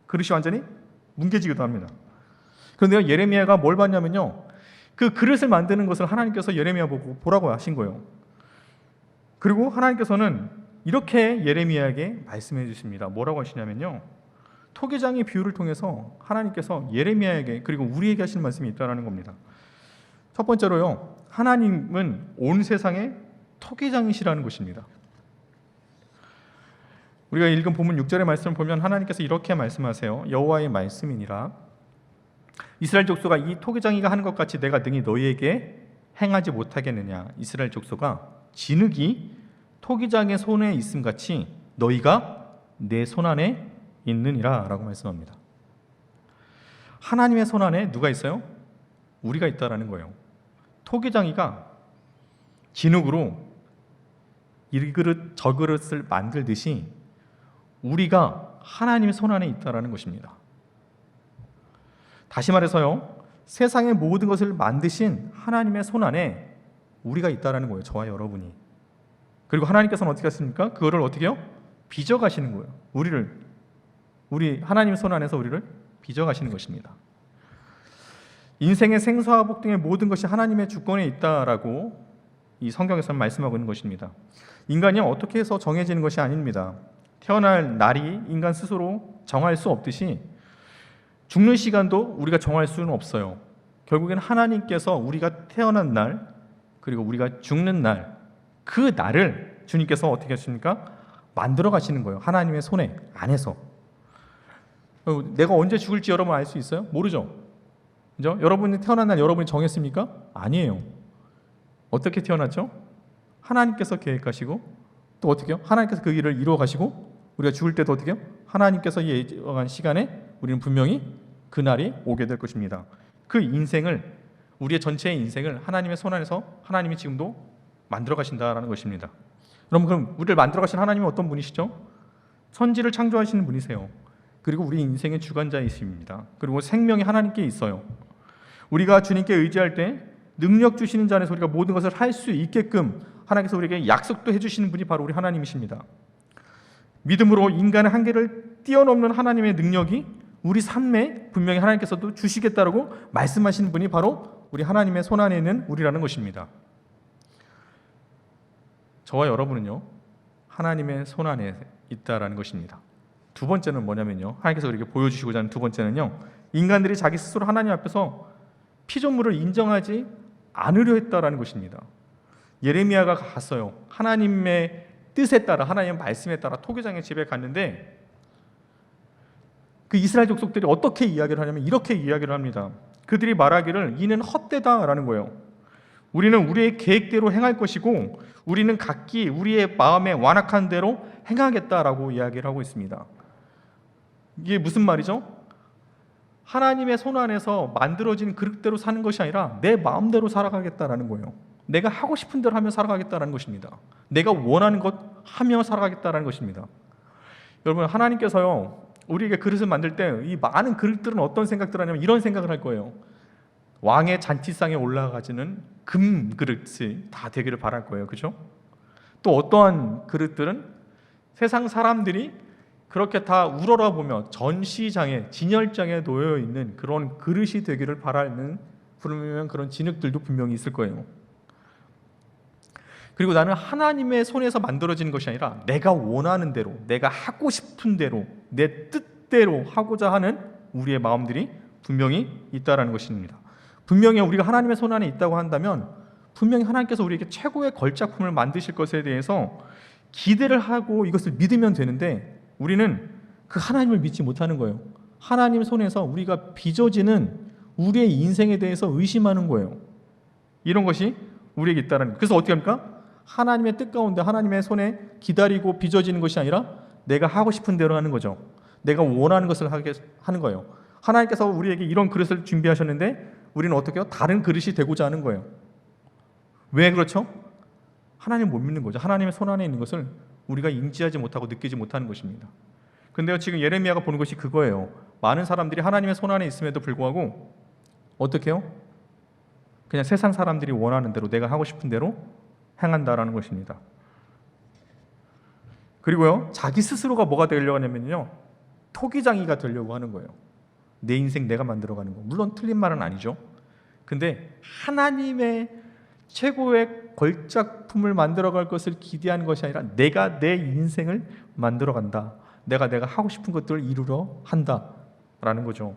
그릇이 완전히 뭉개지기도 합니다. 그런데 예레미야가 뭘 봤냐면요, 그 그릇을 만드는 것을 하나님께서 예레미야 보고 보라고 하신 거예요. 그리고 하나님께서는 이렇게 예레미야에게 말씀해 주십니다. 뭐라고 하시냐면요, 토기장의 비유를 통해서 하나님께서 예레미야에게 그리고 우리에게 하시는 말씀이 있다는 겁니다. 첫 번째로요, 하나님은 온 세상의 토기장이시라는 것입니다. 우리가 읽은 본문 6절의 말씀을 보면 하나님께서 이렇게 말씀하세요. 여호와의 말씀이니라. 이스라엘 족속아, 이 토기장이가 하는 것 같이 내가 능히 너희에게 행하지 못하겠느냐. 이스라엘 족속아, 진흙이 토기장의 손에 있음 같이 너희가 내 손 안에 있느니라 라고 말씀합니다. 하나님의 손 안에 누가 있어요? 우리가 있다라는 거예요. 토기장이가 진흙으로 이 그릇 저 그릇을 만들듯이 우리가 하나님의 손 안에 있다라는 것입니다. 다시 말해서요, 세상의 모든 것을 만드신 하나님의 손 안에 우리가 있다라는 거예요. 저와 여러분이. 그리고 하나님께서는 어떻게 하십니까? 그거를 어떻게 해요? 빚어가시는 거예요. 우리 하나님의 손 안에서 우리를 빚어가시는 것입니다. 인생의 생사와 복 등의 모든 것이 하나님의 주권에 있다라고 이 성경에서는 말씀하고 있는 것입니다. 인간이 어떻게 해서 정해지는 것이 아닙니다. 태어날 날이 인간 스스로 정할 수 없듯이 죽는 시간도 우리가 정할 수는 없어요. 결국엔 하나님께서 우리가 태어난 날 그리고 우리가 죽는 날, 그 날을 주님께서 어떻게 하십니까? 만들어 가시는 거예요. 하나님의 손에 안에서. 내가 언제 죽을지 여러분 알 수 있어요? 모르죠. 그죠? 여러분이 태어난 날 여러분이 정했습니까? 아니에요. 어떻게 태어났죠? 하나님께서 계획하시고 또 어떻게 해요? 하나님께서 그 일을 이루어 가시고 우리가 죽을 때도 어떻게 해요? 하나님께서 예정한 시간에 우리는 분명히 그 날이 오게 될 것입니다. 그 인생을, 우리의 전체의 인생을 하나님의 손 안에서 하나님이 지금도 만들어 가신다라는 것입니다. 여러분, 그럼 우리를 만들어 가신 하나님이 어떤 분이시죠? 천지를 창조하시는 분이세요. 그리고 우리 인생의 주관자이십니다. 그리고 생명이 하나님께 있어요. 우리가 주님께 의지할 때 능력 주시는 자 안에서 우리가 모든 것을 할 수 있게끔 하나님께서 우리에게 약속도 해주시는 분이 바로 우리 하나님이십니다. 믿음으로 인간의 한계를 뛰어넘는 하나님의 능력이 우리 삶에 분명히 하나님께서도 주시겠다라고 말씀하시는 분이 바로 우리 하나님의 손 안에 있는 우리라는 것입니다. 저와 여러분은요, 하나님의 손 안에 있다라는 것입니다. 두 번째는 뭐냐면요, 하나님께서 우리에게 보여주시고자 하는 두 번째는요, 인간들이 자기 스스로 하나님 앞에서 피조물을 인정하지 않으려 했다라는 것입니다. 예레미야가 갔어요. 하나님의 뜻에 따라, 하나님의 말씀에 따라 토기장의 집에 갔는데 그 이스라엘 족속들이 어떻게 이야기를 하냐면 이렇게 이야기를 합니다. 그들이 말하기를 이는 헛되다라는 거예요. 우리는 우리의 계획대로 행할 것이고 우리는 각기 우리의 마음에 완악한 대로 행하겠다라고 이야기를 하고 있습니다. 이게 무슨 말이죠? 하나님의 손 안에서 만들어진 그릇대로 사는 것이 아니라 내 마음대로 살아가겠다라는 거예요. 내가 하고 싶은 대로 하며 살아가겠다라는 것입니다. 내가 원하는 것 하며 살아가겠다라는 것입니다. 여러분, 하나님께서요, 우리에게 그릇을 만들 때 이 많은 그릇들은 어떤 생각들 하냐면 이런 생각을 할 거예요. 왕의 잔치상에 올라가지는 금 그릇이 다 되기를 바랄 거예요. 그렇죠? 또 어떠한 그릇들은 세상 사람들이 그렇게 다 우러러보며 전시장에, 진열장에 놓여 있는 그런 그릇이 되기를 바라는 그런 진흙들도 분명히 있을 거예요. 그리고 나는 하나님의 손에서 만들어지는 것이 아니라 내가 원하는 대로, 내가 하고 싶은 대로, 내 뜻대로 하고자 하는 우리의 마음들이 분명히 있다라는 것입니다. 분명히 우리가 하나님의 손 안에 있다고 한다면 분명히 하나님께서 우리에게 최고의 걸작품을 만드실 것에 대해서 기대를 하고 이것을 믿으면 되는데 우리는 그 하나님을 믿지 못하는 거예요. 하나님 손에서 우리가 빚어지는 우리의 인생에 대해서 의심하는 거예요. 이런 것이 우리에게 있다는 거예요. 그래서 어떻게 합니까? 하나님의 뜻 가운데 하나님의 손에 기다리고 빚어지는 것이 아니라 내가 하고 싶은 대로 하는 거죠. 내가 원하는 것을 하게 하는 거예요. 하나님께서 우리에게 이런 그릇을 준비하셨는데 우리는 어떻게 해요? 다른 그릇이 되고자 하는 거예요. 왜 그렇죠? 하나님 못 믿는 거죠. 하나님의 손 안에 있는 것을 우리가 인지하지 못하고 느끼지 못하는 것입니다. 근데요, 지금 예레미야가 보는 것이 그거예요. 많은 사람들이 하나님의 손 안에 있음에도 불구하고 어떻게 해요? 그냥 세상 사람들이 원하는 대로 내가 하고 싶은 대로 행한다라는 것입니다. 그리고요, 자기 스스로가 뭐가 되려고 하냐면요, 토기장이가 되려고 하는 거예요. 내 인생 내가 만들어가는 거. 물론 틀린 말은 아니죠. 근데 하나님의 최고의 걸작품을 만들어갈 것을 기대하는 것이 아니라 내가 내 인생을 만들어간다. 내가 하고 싶은 것들을 이루려 한다라는 거죠.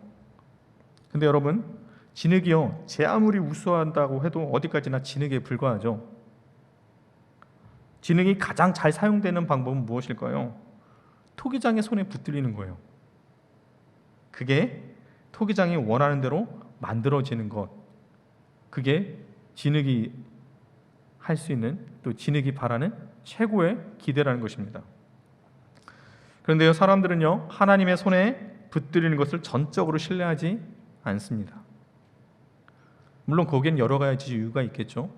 근데 여러분, 진흙이요, 제 아무리 우수한다고 해도 어디까지나 진흙에 불과하죠. 진흙이 가장 잘 사용되는 방법은 무엇일까요? 토기장의 손에 붙들리는 거예요. 그게 토기장이 원하는 대로 만들어지는 것, 그게 진흙이 할 수 있는, 또 진흙이 바라는 최고의 기대라는 것입니다. 그런데요, 사람들은요, 하나님의 손에 붙들리는 것을 전적으로 신뢰하지 않습니다. 물론 거기엔 여러 가지 이유가 있겠죠.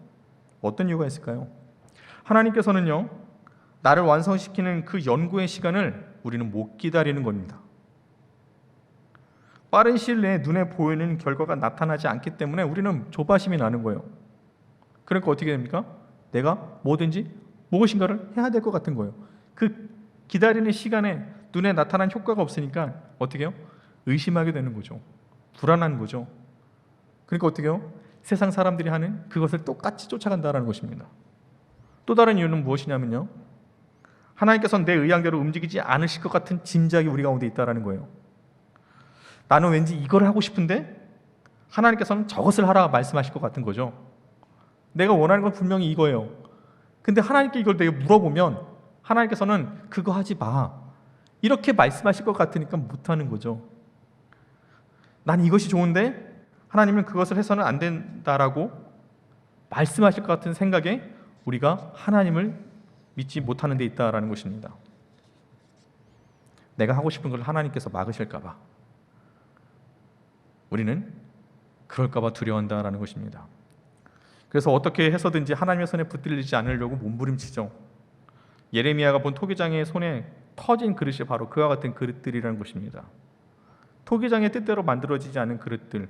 어떤 이유가 있을까요? 하나님께서는요, 나를 완성시키는 그 연구의 시간을 우리는 못 기다리는 겁니다. 빠른 시일 내에 눈에 보이는 결과가 나타나지 않기 때문에 우리는 조바심이 나는 거예요. 그러니까 어떻게 됩니까? 내가 뭐든지 무엇인가를 해야 될 것 같은 거예요. 그 기다리는 시간에 눈에 나타난 효과가 없으니까 어떻게 해요? 의심하게 되는 거죠. 불안한 거죠. 그러니까 어떻게 해요? 세상 사람들이 하는 그것을 똑같이 쫓아간다는 것입니다. 또 다른 이유는 무엇이냐면요, 하나님께서는 내 의향대로 움직이지 않으실 것 같은 짐작이 우리 가운데 있다는 거예요. 나는 왠지 이걸 하고 싶은데 하나님께서는 저것을 하라 말씀하실 것 같은 거죠. 내가 원하는 건 분명히 이거예요. 근데 하나님께 이걸 내가 물어보면 하나님께서는 그거 하지 마, 이렇게 말씀하실 것 같으니까 못하는 거죠. 난 이것이 좋은데 하나님은 그것을 해서는 안 된다라고 말씀하실 것 같은 생각에 우리가 하나님을 믿지 못하는 데 있다라는 것입니다. 내가 하고 싶은 걸 하나님께서 막으실까 봐, 우리는 그럴까 봐 두려워한다라는 것입니다. 그래서 어떻게 해서든지 하나님의 손에 붙들리지 않으려고 몸부림치죠. 예레미야가 본 토기장의 손에 터진 그릇이 바로 그와 같은 그릇들이라는 것입니다. 토기장의 뜻대로 만들어지지 않은 그릇들,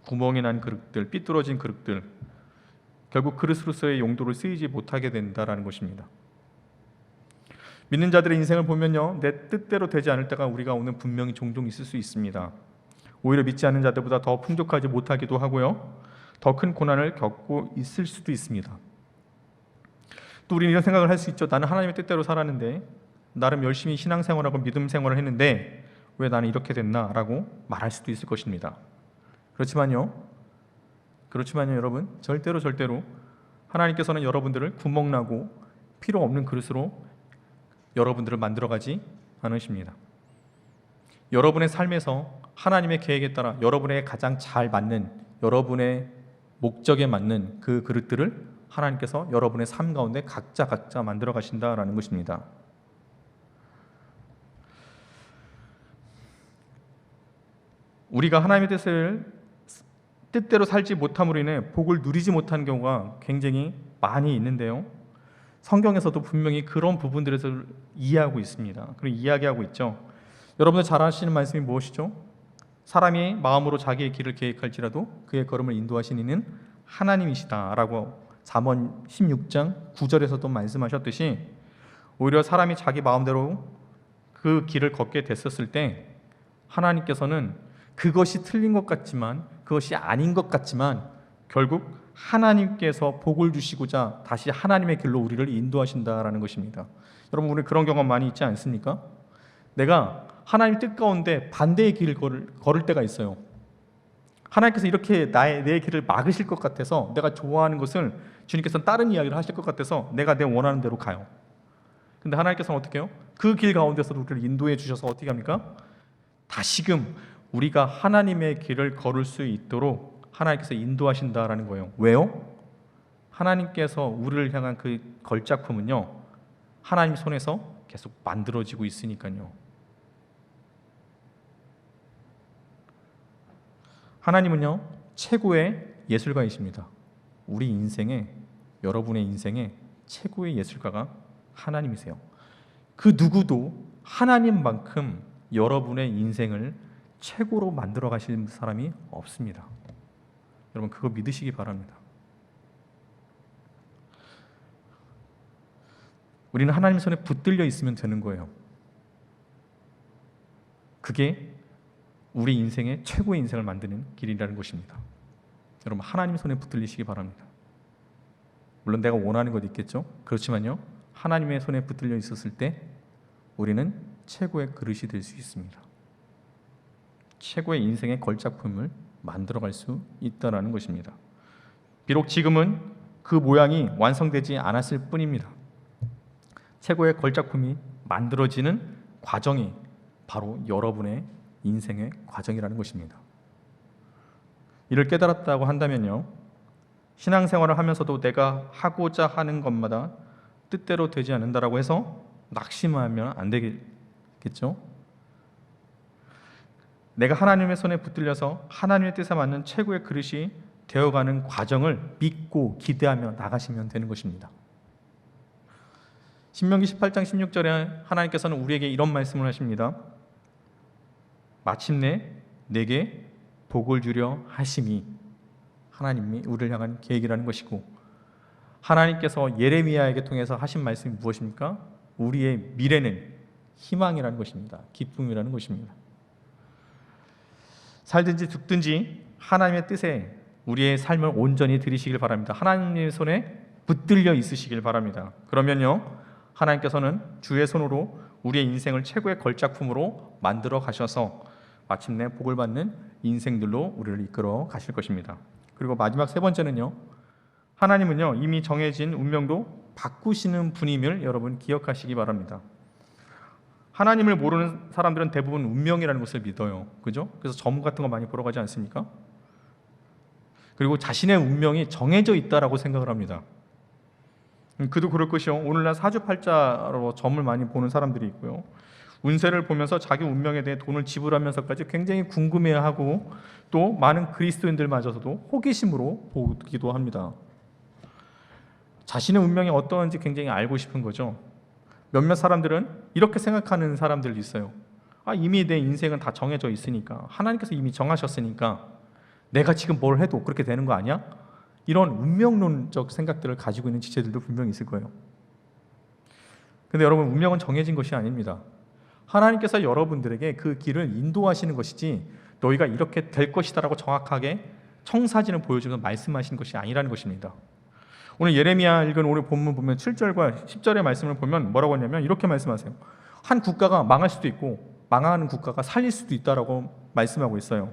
구멍이 난 그릇들, 삐뚤어진 그릇들, 결국 그릇으로서의 용도를 쓰이지 못하게 된다라는 것입니다. 믿는 자들의 인생을 보면요, 내 뜻대로 되지 않을 때가 우리가 오는 분명히 종종 있을 수 있습니다. 오히려 믿지 않는 자들보다 더 풍족하지 못하기도 하고요, 더 큰 고난을 겪고 있을 수도 있습니다. 또 우리는 이런 생각을 할 수 있죠. 나는 하나님의 뜻대로 살았는데, 나름 열심히 신앙생활하고 믿음 생활을 했는데 왜 나는 이렇게 됐나? 라고 말할 수도 있을 것입니다. 그렇지만요 여러분, 절대로 하나님께서는 여러분들을 구멍나고 필요 없는 그릇으로 여러분들을 만들어가지 않으십니다. 여러분의 삶에서 하나님의 계획에 따라 여러분의 가장 잘 맞는, 여러분의 목적에 맞는 그 그릇들을 하나님께서 여러분의 삶 가운데 각자 만들어 가신다라는 것입니다. 우리가 하나님의 뜻대로 살지 못함으로 인해 복을 누리지 못하는 경우가 굉장히 많이 있는데요, 성경에서도 분명히 그런 부분들에서 이해하고 있습니다. 그리고 이야기하고 있죠. 여러분들 잘 아시는 말씀이 무엇이죠? 사람이 마음으로 자기의 길을 계획할지라도 그의 걸음을 인도하시는 이는 하나님이시다라고 잠언 16장 9절에서도 말씀하셨듯이, 오히려 사람이 자기 마음대로 그 길을 걷게 됐었을 때 하나님께서는 그것이 틀린 것 같지만, 그것이 아닌 것 같지만 결국 하나님께서 복을 주시고자 다시 하나님의 길로 우리를 인도하신다라는 것입니다. 여러분, 우리 그런 경험 많이 있지 않습니까? 내가 하나님 뜻 가운데 반대의 길을 걸을 때가 있어요. 하나님께서 이렇게 내 길을 막으실 것 같아서, 내가 좋아하는 것을 주님께서는 다른 이야기를 하실 것 같아서 내가 내 원하는 대로 가요. 근데 하나님께서는 어떻게 해요? 그 길 가운데서도 우리를 인도해 주셔서 어떻게 합니까? 다시금 우리가 하나님의 길을 걸을 수 있도록 하나님께서 인도하신다라는 거예요. 왜요? 하나님께서 우리를 향한 그 걸작품은요, 하나님 손에서 계속 만들어지고 있으니까요. 하나님은요, 최고의 예술가이십니다. 우리 인생에, 여러분의 인생에 최고의 예술가가 하나님이세요. 그 누구도 하나님만큼 여러분의 인생을 최고로 만들어 가실 사람이 없습니다. 여러분, 그거 믿으시기 바랍니다. 우리는 하나님 손에 붙들려 있으면 되는 거예요. 그게 우리 인생의 최고의 인생을 만드는 길이라는 것입니다. 여러분, 하나님 손에 붙들리시기 바랍니다. 물론 내가 원하는 것 있겠죠. 그렇지만요, 하나님의 손에 붙들려 있었을 때 우리는 최고의 그릇이 될 수 있습니다. 최고의 인생의 걸작품을 만들어갈 수 있다는 것입니다. 비록 지금은 그 모양이 완성되지 않았을 뿐입니다. 최고의 걸작품이 만들어지는 과정이 바로 여러분의 인생의 과정이라는 것입니다. 이를 깨달았다고 한다면요, 신앙생활을 하면서도 내가 하고자 하는 것마다 뜻대로 되지 않는다라고 해서 낙심하면 안 되겠죠? 내가 하나님의 손에 붙들려서 하나님의 뜻에 맞는 최고의 그릇이 되어가는 과정을 믿고 기대하며 나가시면 되는 것입니다. 신명기 18장 16절에 하나님께서는 우리에게 이런 말씀을 하십니다. 마침내 내게 복을 주려 하심이, 하나님이 우리를 향한 계획이라는 것이고, 하나님께서 예레미야에게 통해서 하신 말씀이 무엇입니까? 우리의 미래는 희망이라는 것입니다. 기쁨이라는 것입니다. 살든지 죽든지 하나님의 뜻에 우리의 삶을 온전히 드리시길 바랍니다. 하나님의 손에 붙들려 있으시길 바랍니다. 그러면요, 하나님께서는 주의 손으로 우리의 인생을 최고의 걸작품으로 만들어 가셔서 마침내 복을 받는 인생들로 우리를 이끌어 가실 것입니다. 그리고 마지막 세 번째는요, 하나님은요, 이미 정해진 운명도 바꾸시는 분임을 여러분 기억하시기 바랍니다. 하나님을 모르는 사람들은 대부분 운명이라는 것을 믿어요. 그죠? 그래서 점 같은 거 많이 보러 가지 않습니까? 그리고 자신의 운명이 정해져 있다라고 생각을 합니다. 그도 그럴 것이요, 오늘날 사주팔자로 점을 많이 보는 사람들이 있고요, 운세를 보면서 자기 운명에 대해 돈을 지불하면서까지 굉장히 궁금해하고 또 많은 그리스도인들마저도 호기심으로 보기도 합니다. 자신의 운명이 어떠한지 굉장히 알고 싶은 거죠. 몇몇 사람들은 이렇게 생각하는 사람들이 있어요. 이미 내 인생은 다 정해져 있으니까, 하나님께서 이미 정하셨으니까 내가 지금 뭘 해도 그렇게 되는 거 아니야? 이런 운명론적 생각들을 가지고 있는 지체들도 분명히 있을 거예요. 근데 여러분, 운명은 정해진 것이 아닙니다. 하나님께서 여러분들에게 그 길을 인도하시는 것이지 너희가 이렇게 될 것이다라고 정확하게 청사진을 보여주면서 말씀하시는 것이 아니라는 것입니다. 오늘 예레미야 읽은 오늘 본문 보면 7절과 10절의 말씀을 보면 뭐라고 하냐면 이렇게 말씀하세요. 한 국가가 망할 수도 있고 망하는 국가가 살릴 수도 있다라고 말씀하고 있어요.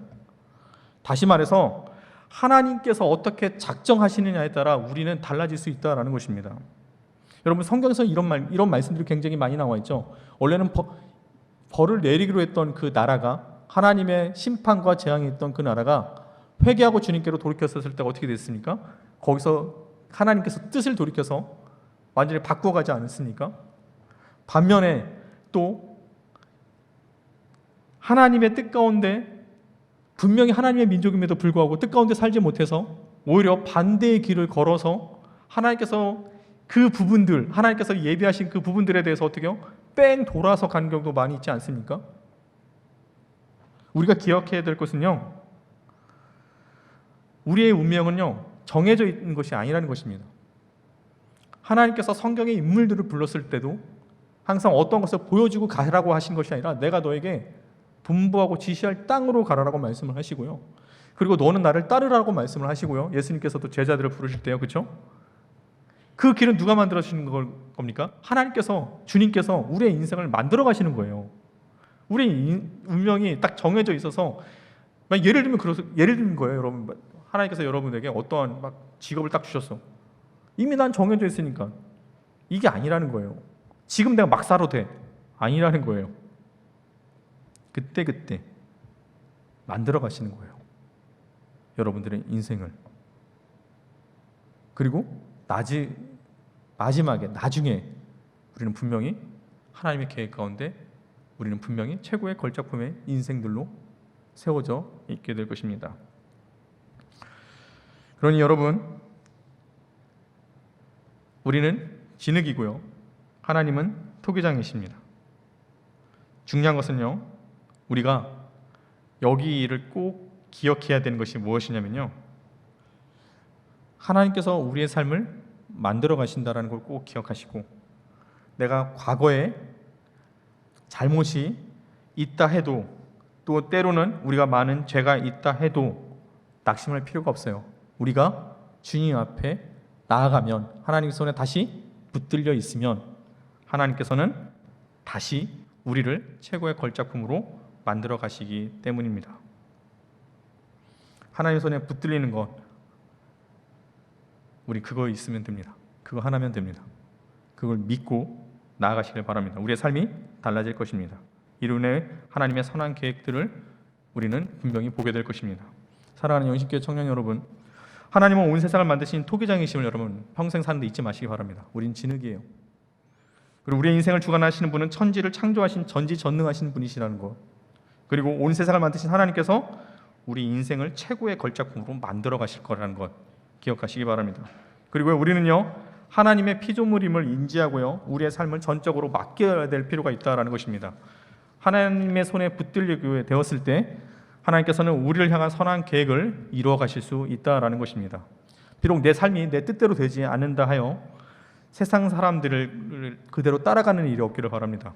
다시 말해서 하나님께서 어떻게 작정하시느냐에 따라 우리는 달라질 수 있다라는 것입니다. 여러분, 성경에서 이런 말씀들이 굉장히 많이 나와 있죠. 원래는 벌을 내리기로 했던 그 나라가, 하나님의 심판과 재앙이 있던 그 나라가 회개하고 주님께로 돌이켰을 때가 어떻게 됐습니까? 거기서 하나님께서 뜻을 돌이켜서 완전히 바꿔가지 않았습니까? 반면에 또 하나님의 뜻 가운데, 분명히 하나님의 민족임에도 불구하고 뜻 가운데 살지 못해서 오히려 반대의 길을 걸어서 하나님께서 그 부분들, 하나님께서 예비하신 그 부분들에 대해서 어떻게 해요? 뺑 돌아서 가는 경우도 많이 있지 않습니까? 우리가 기억해야 될 것은요, 우리의 운명은요 정해져 있는 것이 아니라는 것입니다. 하나님께서 성경의 인물들을 불렀을 때도 항상 어떤 것을 보여주고 가라고 하신 것이 아니라 내가 너에게 분부하고 지시할 땅으로 가라라고 말씀을 하시고요, 그리고 너는 나를 따르라고 말씀을 하시고요, 예수님께서도 제자들을 부르실 때요, 그렇죠? 그 길은 누가 만들어 주시는 겁니까? 하나님께서, 주님께서 우리의 인생을 만들어 가시는 거예요. 우리 운명이 딱 정해져 있어서 예를 들면 예를 들는 거예요, 여러분. 하나님께서 여러분에게 어떠한 막 직업을 딱 주셨어. 이미 난 정해져 있으니까 이게 아니라는 거예요. 지금 내가 막 살아도 돼. 아니라는 거예요. 그때 만들어 가시는 거예요. 여러분들의 인생을. 그리고 마지막에 나중에 우리는 분명히 하나님의 계획 가운데 우리는 분명히 최고의 걸작품의 인생들로 세워져 있게 될 것입니다. 그러니 여러분, 우리는 진흙이고요, 하나님은 토기장이십니다. 중요한 것은요, 우리가 여기를 꼭 기억해야 되는 것이 무엇이냐면요, 하나님께서 우리의 삶을 만들어 가신다는 걸 꼭 기억하시고, 내가 과거에 잘못이 있다 해도, 또 때로는 우리가 많은 죄가 있다 해도 낙심할 필요가 없어요. 우리가 주님 앞에 나아가면, 하나님 손에 다시 붙들려 있으면 하나님께서는 다시 우리를 최고의 걸작품으로 만들어 가시기 때문입니다. 하나님 손에 붙들리는 것, 우리 그거 있으면 됩니다. 그거 하나면 됩니다. 그걸 믿고 나아가시길 바랍니다. 우리의 삶이 달라질 것입니다. 이로 인해 하나님의 선한 계획들을 우리는 분명히 보게 될 것입니다. 사랑하는 영신교회 청년 여러분, 하나님은 온 세상을 만드신 토기장이심을 여러분 평생 사는데 잊지 마시기 바랍니다. 우린 진흙이에요. 그리고 우리의 인생을 주관하시는 분은 천지를 창조하신 전지전능하신 분이시라는 것, 그리고 온 세상을 만드신 하나님께서 우리 인생을 최고의 걸작품으로 만들어 가실 거라는 것 기억하시기 바랍니다. 그리고 우리는요, 하나님의 피조물임을 인지하고요, 우리의 삶을 전적으로 맡겨야 될 필요가 있다는 것입니다. 하나님의 손에 붙들리게 되었을 때 하나님께서는 우리를 향한 선한 계획을 이루어 가실 수 있다는 것입니다. 비록 내 삶이 내 뜻대로 되지 않는다 하여 세상 사람들을 그대로 따라가는 일이 없기를 바랍니다.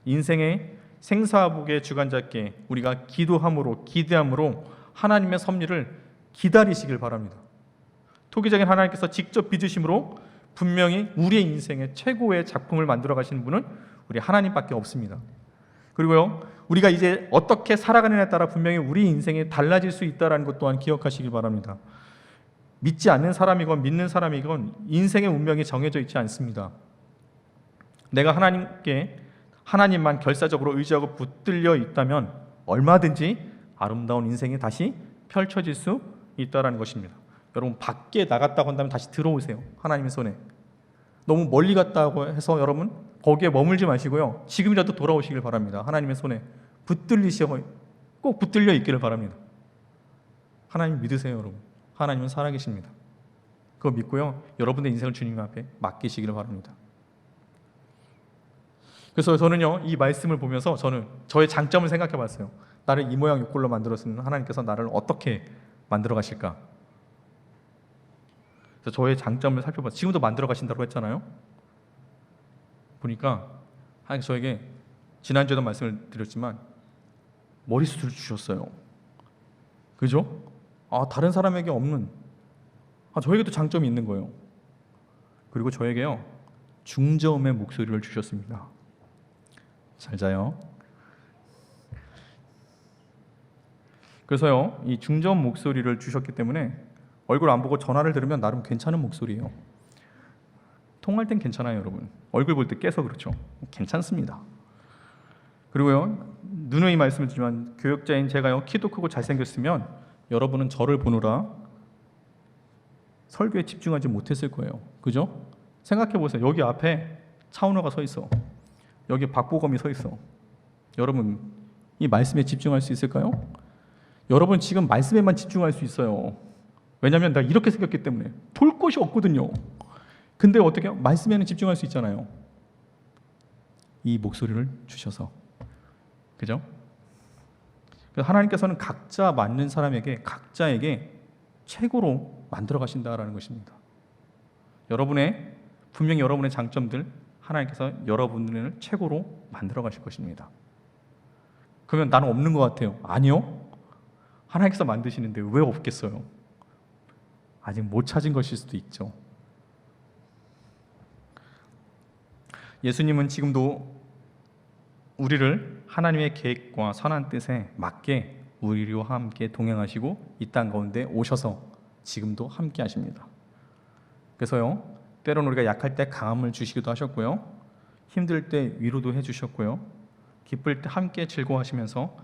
인생의 생사복의 주관자께 우리가 기대함으로 하나님의 섭리를 기다리시길 바랍니다. 토기장인 하나님께서 직접 빚으심으로 분명히 우리의 인생의 최고의 작품을 만들어 가시는 분은 우리 하나님밖에 없습니다. 그리고요, 우리가 이제 어떻게 살아가느냐에 따라 분명히 우리 인생이 달라질 수 있다는 것 또한 기억하시길 바랍니다. 믿지 않는 사람이건 믿는 사람이건 인생의 운명이 정해져 있지 않습니다. 내가 하나님만 결사적으로 의지하고 붙들려 있다면 얼마든지 아름다운 인생이 다시 펼쳐질 수 있다는 것입니다. 여러분, 밖에 나갔다고 한다면 다시 들어오세요. 하나님의 손에. 너무 멀리 갔다고 해서 여러분 거기에 머물지 마시고요, 지금이라도 돌아오시길 바랍니다. 하나님의 손에 꼭 붙들려 있기를 바랍니다. 하나님 믿으세요. 여러분, 하나님은 살아계십니다. 그거 믿고요, 여러분의 인생을 주님 앞에 맡기시기를 바랍니다. 그래서 저는요, 이 말씀을 보면서 저는 저의 장점을 생각해 봤어요. 나를 이 모양 이 꼴로 만들었으면 하나님께서 나를 어떻게 만들어 가실까? 그래서 저의 장점을 살펴봤어요. 지금도 만들어 가신다고 했잖아요. 보니까 하나님 저에게 지난주에도 말씀을 드렸지만 머리숱을 주셨어요. 그죠? 다른 사람에게 없는, 저에게도 장점이 있는 거예요. 그리고 저에게요, 중저음의 목소리를 주셨습니다. 잘 자요. 그래서요, 이 중저음 목소리를 주셨기 때문에 얼굴 안 보고 전화를 들으면 나름 괜찮은 목소리예요. 통화할 땐 괜찮아요, 여러분. 얼굴 볼 때 깨서 그렇죠. 괜찮습니다. 그리고요, 누누이 말씀드리지만 교역자인 제가요, 키도 크고 잘생겼으면 여러분은 저를 보느라 설교에 집중하지 못했을 거예요. 그죠? 생각해 보세요. 여기 앞에 차은호가 서 있어. 여기 박보검이 서 있어. 여러분, 이 말씀에 집중할 수 있을까요? 여러분 지금 말씀에만 집중할 수 있어요. 왜냐하면 내가 이렇게 생겼기 때문에 볼 것이 없거든요. 근데 어떻게 해요? 말씀에는 집중할 수 있잖아요. 이 목소리를 주셔서. 그죠? 하나님께서는 각자 맞는 사람에게, 각자에게 최고로 만들어 가신다라는 것입니다. 분명히 여러분의 장점들 하나님께서 여러분을 최고로 만들어 가실 것입니다. 그러면 나는 없는 것 같아요. 아니요. 하나님께서 만드시는데 왜 없겠어요? 아직 못 찾은 것일 수도 있죠. 예수님은 지금도 우리를 하나님의 계획과 선한 뜻에 맞게 우리와 함께 동행하시고 이 땅 가운데 오셔서 지금도 함께 하십니다. 그래서요, 때로는 우리가 약할 때 강함을 주시기도 하셨고요, 힘들 때 위로도 해주셨고요, 기쁠 때 함께 즐거워하시면서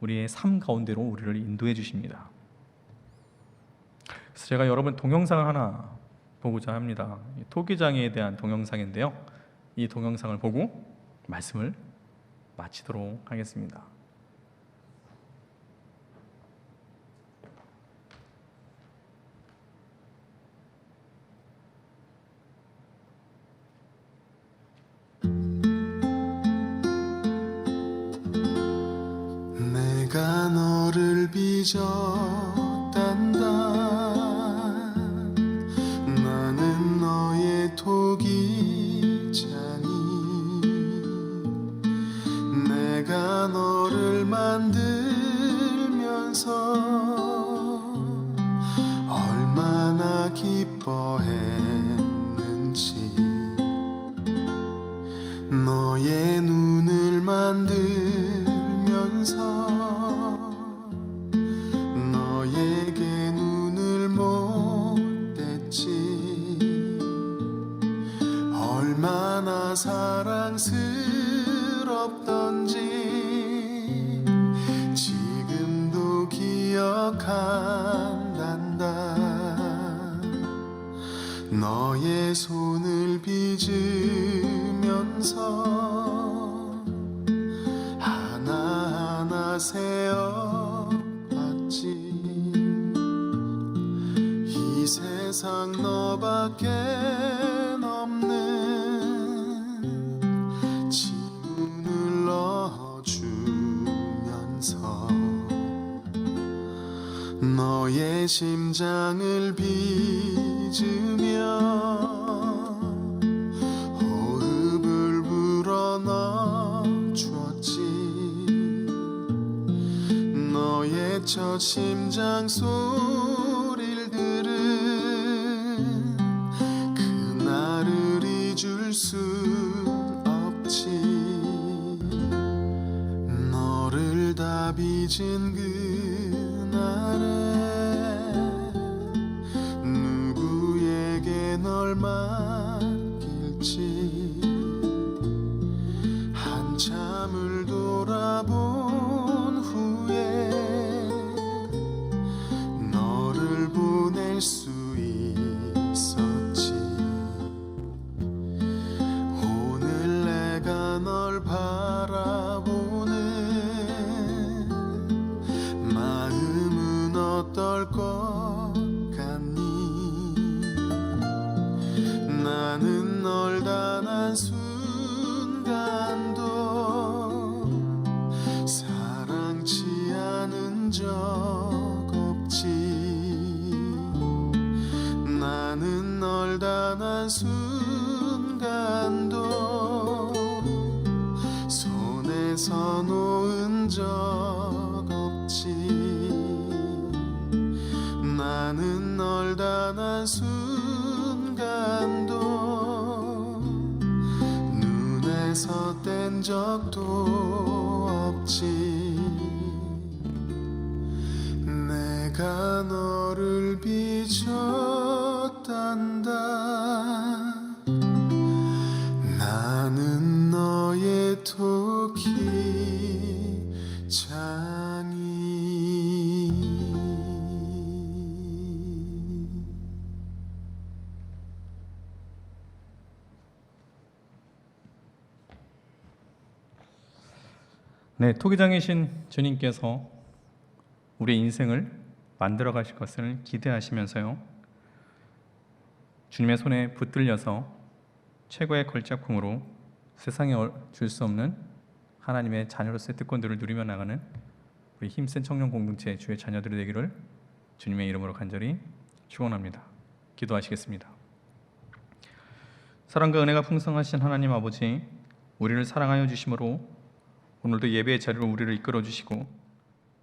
우리의 삶 가운데로 우리를 인도해 주십니다. 그래서 제가 여러분 동영상을 하나 보고자 합니다. 토기장애에 대한 동영상인데요, 이 동영상을 보고 말씀을 마치도록 하겠습니다. 내가 너를 빚었단다. 나는 너의 토기장이. 내가 너를 만들면서 얼마나 기뻐했는지. 너의 눈을 만들면서 너에게 눈을 못 댔지. 얼마나 사랑스럽던지 지금도 기억한단다. 너의 손을 빚으면서 하나하나 세어봤지. 이 세상 너밖에 없는 지문을 넣어주면서 너의 심장을 빚으며 호흡을 불어넣어주었지. 너의 첫 심장 소리를 들은 그날을 잊을 수 없지. 너를 다 빚은 그날에 누구에게 널 맡길지. 한참을 돌아본 후에 너를 보낼 수 있었지. 오늘 내가 널 바라보는 마음은 어떨 것 같니? 나는 널 단 한순간도 사랑치 않은 적 없지. 나는 널 단 한순간도 손에서 놓은 적 없지. 나는 널 단 한순간도 눈에서 뗀 적도 없지. 내가 너를 빚었단다. 나는 너의 토기장이. 네, 토기장이신 주님께서 우리의 인생을 만들어 가실 것을 기대하시면서요, 주님의 손에 붙들려서 최고의 걸작품으로 세상에 줄 수 없는 하나님의 자녀로서의 특권들을 누리며 나가는 우리 힘센 청년 공동체 주의 자녀들이 되기를 주님의 이름으로 간절히 축원합니다. 기도하시겠습니다. 사랑과 은혜가 풍성하신 하나님 아버지, 우리를 사랑하여 주심으로 오늘도 예배의 자리로 우리를 이끌어 주시고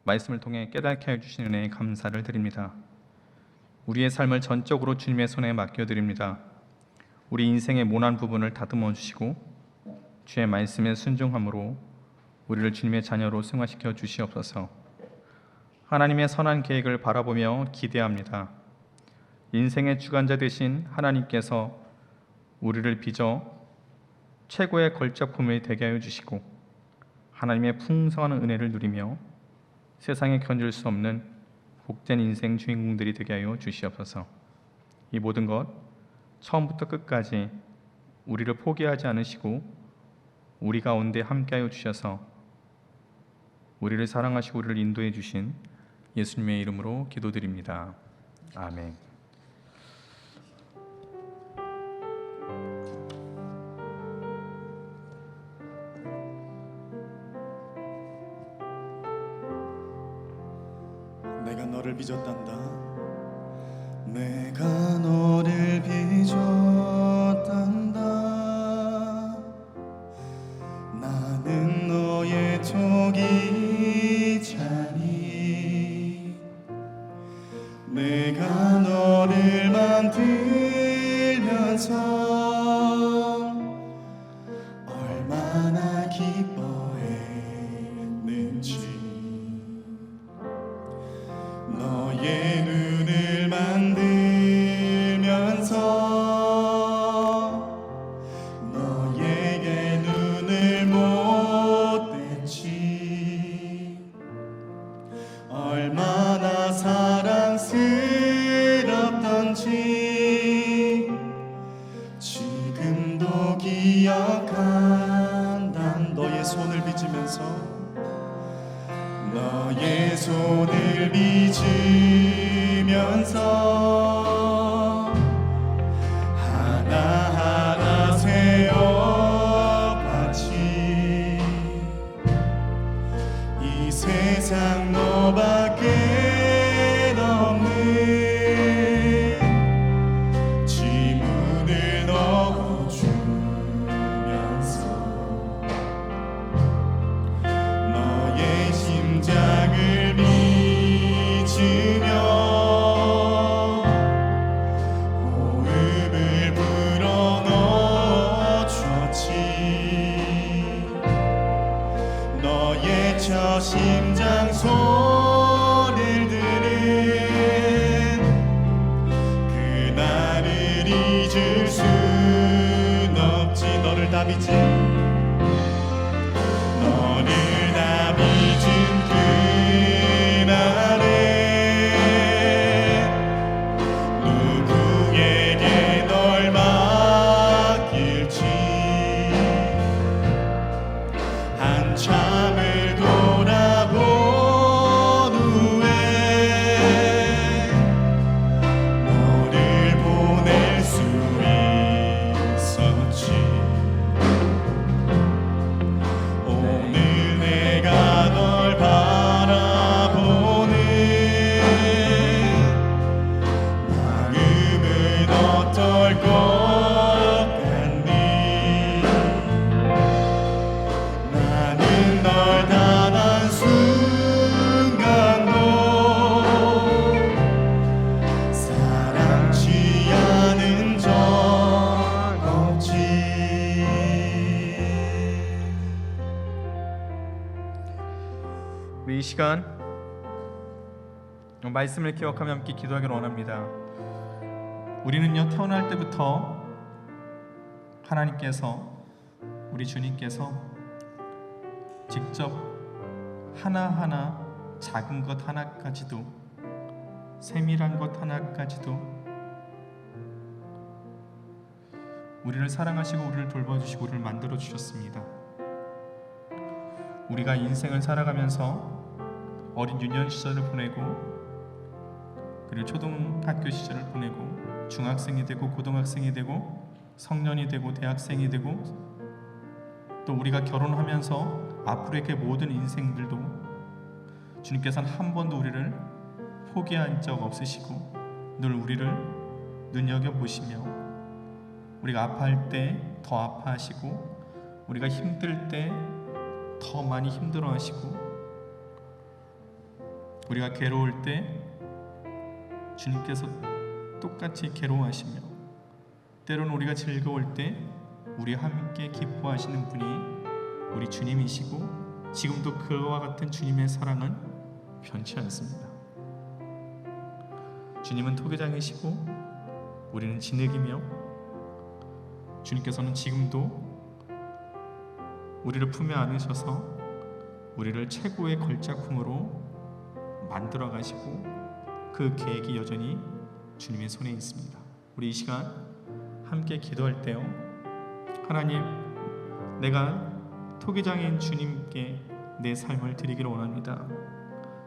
말씀을 통해 깨닫게 하여 주신 은혜에 감사를 드립니다. 우리의 삶을 전적으로 주님의 손에 맡겨드립니다. 우리 인생의 모난 부분을 다듬어 주시고 주의 말씀에 순종함으로 우리를 주님의 자녀로 승화시켜 주시옵소서. 하나님의 선한 계획을 바라보며 기대합니다. 인생의 주관자 되신 하나님께서 우리를 빚어 최고의 걸작품이 되게 하여 주시고 하나님의 풍성한 은혜를 누리며 세상에 견딜 수 없는 복된 인생 주인공들이 되게 하여 주시옵소서. 이 모든 것 처음부터 끝까지 우리를 포기하지 않으시고 우리 가운데 함께하여 주셔서 우리를 사랑하시고 우리를 인도해 주신 예수님의 이름으로 기도드립니다. 아멘. 내가 너를 빚었단다. 내가 너를 빚었단다. 나는 너의 종이자니 내가 너를 만들면서 얼마나 기뻐했는지 너의 눈을 만들면서 너에게 눈을 못 댔지. 얼마나 사랑스럽던지 지금도 기억한다. 너의 손을 빚으면서 너의 손을 빚으면서 하나하나 세어봤지. 이 세상 너밖에 없는 지문을 넣어주면서 너의 심장을 빚으며 호흡을 불어넣어주었지. 너의 저 심장 소리를 들은 그날을 잊을 순 없지. 너를 다 빚은 너를 다 빚은 그날에 누구에게 널 맡길지 한참을 돌아본 후에 너를 보낼 수 있었지. 오늘 내가 널 바라보는 마음은 어떨 것 같니? 나는 널 단 한순간도 사랑치 않은 적 없지. 우리 이 시간 말씀을 기억하며 함께 기도하기를 원합니다. 우리는요 태어날 때부터 하나님께서 우리 주님께서 직접 하나하나 작은 것 하나까지도 세밀한 것 하나까지도 우리를 사랑하시고 우리를 돌봐주시고 우리를 만들어 주셨습니다. 우리가 인생을 살아가면서 어린 유년 시절을 보내고 그리고 초등학교 시절을 보내고 중학생이 되고 고등학생이 되고 성년이 되고 대학생이 되고 또 우리가 결혼하면서 앞으로의 그 모든 인생들도 주님께서는 한 번도 우리를 포기한 적 없으시고 늘 우리를 눈여겨보시며 우리가 아파할 때 더 아파하시고 우리가 힘들 때 더 많이 힘들어하시고 우리가 괴로울 때 주님께서 똑같이 괴로워하시며 때로는 우리가 즐거울 때 우리와 함께 기뻐하시는 분이 우리 주님이시고 지금도 그와 같은 주님의 사랑은 변치 않습니다. 주님은 토기장이시고 우리는 진흙이며 주님께서는 지금도 우리를 품에 안으셔서 우리를 최고의 걸작품으로 만들어 가시고 그 계획이 여전히 주님의 손에 있습니다. 우리 이 시간 함께 기도할 때요, 하나님, 내가 토기장인 주님께 내 삶을 드리기를 원합니다.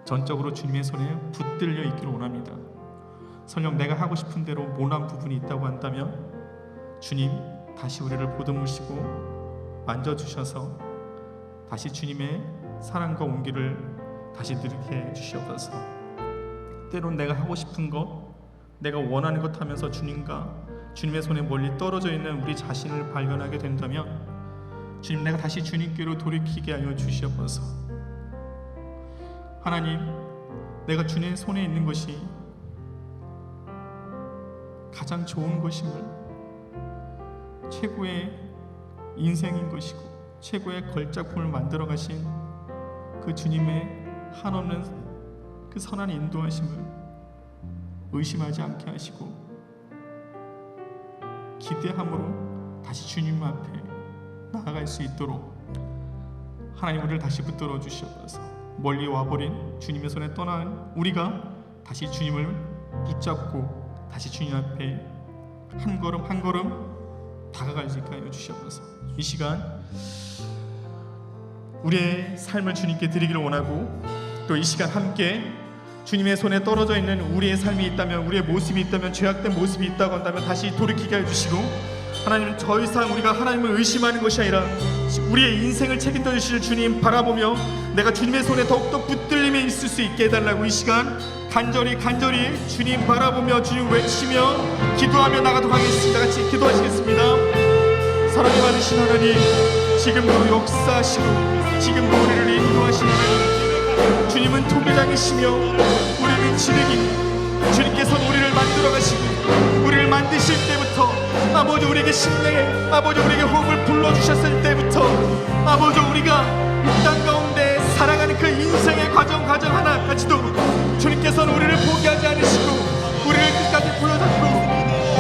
전적으로 주님의 손에 붙들려 있기를 원합니다. 설령 내가 하고 싶은 대로 모난 부분이 있다고 한다면 주님 다시 우리를 보듬으시고 만져주셔서 다시 주님의 사랑과 온기를 다시 느끼게 해주시옵소서. 때론 내가 하고 싶은 것, 내가 원하는 것 하면서 주님의 손에 멀리 떨어져 있는 우리 자신을 발견하게 된다면 주님, 내가 다시 주님께로 돌이키게 하여 주시옵소서. 하나님, 내가 주님의 손에 있는 것이 가장 좋은 것임을, 최고의 인생인 것이고 최고의 걸작품을 만들어 가신 그 주님의 한없는 그 선한 인도하심을 의심하지 않게 하시고 기대함으로 다시 주님 앞에 나아갈 수 있도록 하나님 우리를 다시 붙들어 주시옵소서. 멀리 와버린 주님의 손에 떠난 우리가 다시 주님을 붙잡고 다시 주님 앞에 한 걸음 한 걸음 다가갈 수 있게 하여 주시옵소서. 이 시간 우리의 삶을 주님께 드리기를 원하고, 또 이 시간 함께 주님의 손에 떨어져 있는 우리의 삶이 있다면, 우리의 모습이 있다면, 죄악된 모습이 있다고 한다면 다시 돌이키게 해주시고, 하나님, 더 이상 우리가 하나님을 의심하는 것이 아니라 우리의 인생을 책임져 주실 주님 바라보며 내가 주님의 손에 더욱더 붙들림에 있을 수 있게 해달라고 이 시간 간절히 주님 바라보며 주님 외치며 기도하며 나가도록 하겠습니다. 같이 기도하시겠습니다. 사랑이 많으신 하나님, 지금도 역사하시고 지금도 우리를 인도하시는 하나님, 주님은 토기장이시며 우리는 진흙이니 주님께서는 우리를 만들어 가시고 우리를 만드실 때부터 아버지 우리에게 심령에 아버지 우리에게 호흡을 불러주셨을 때부터 아버지 우리가 이 땅 가운데 살아가는 그 인생의 과정 하나까지도 주님께서는 우리를 포기하지 않으시고 우리를 끝까지 불러잡고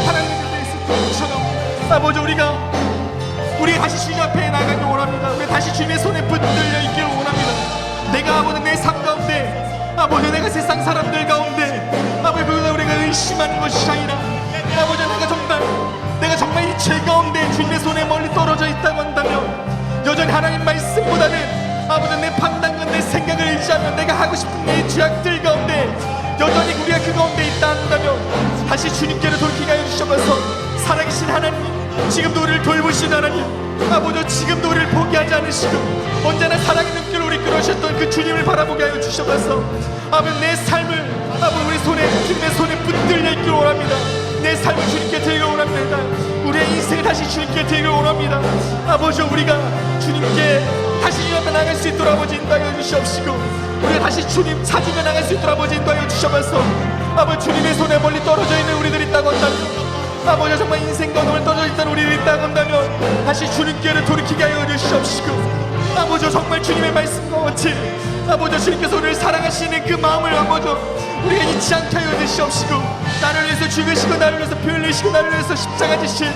하나님의 곁에 있을 때처럼 아버지 우리가 다시 주님 앞에 나가길 원합니다. 우리 다시 주님의 손에 붙들려 있기를 원합니다. 내가 아버지 내 삶 가운데 아버지 내가 세상 사람들 가운데 아버지 그것을 우리가 의심하는 것이 아니라 아버지 내가 정말 이 죄 가운데 주님의 손에 멀리 떨어져 있다고 한다면 여전히 하나님 말씀보다는 아버지 내 판단과 내 생각을 의지하며 내가 하고 싶은 내 죄악들 가운데 여전히 우리가 그 가운데 있다 한다면 다시 주님께로 돌이키게 하여 주셔서 살아계신 하나님, 지금도 우리를 돌보신 하나님, 아버지 지금도 우리를 포기하지 않으시고 언제나 사랑의 눈길로 우리 끌어오셨던 그 주님을 바라보게 하여 주셔서 아버지 내 삶을 아버지 우리 손에 주님의 손에 붙들려 있기를 원합니다. 내 삶을 주님께 드리기를 원합니다. 우리의 인생을 다시 주님께 드리기를 원합니다. 아버지 우리가 주님께 다시 주님 앞에 나갈 수 있도록 아버지 인도하여 주시옵시고 우리가 다시 주님 찾으며 나갈 수 있도록 아버지 인도하여 주셔서 아버지 주님의 손에 멀리 떨어져 있는 우리들이 있다고 한다면 아버지 정말 인생과 너무 떨어져 있던 우리들이 있다고 한다면 다시 주님께로 돌이키게 하여 주시옵시고 아버지 정말 주님의 말씀과 같이 아버지 주님께서 우리를 사랑하시는 그 마음을 아버지 우리가 잊지 않게 하여 주시옵시고 나를 위해서 죽으시고 나를 위해서 피 흘리시고 나를 위해서 십자가 지신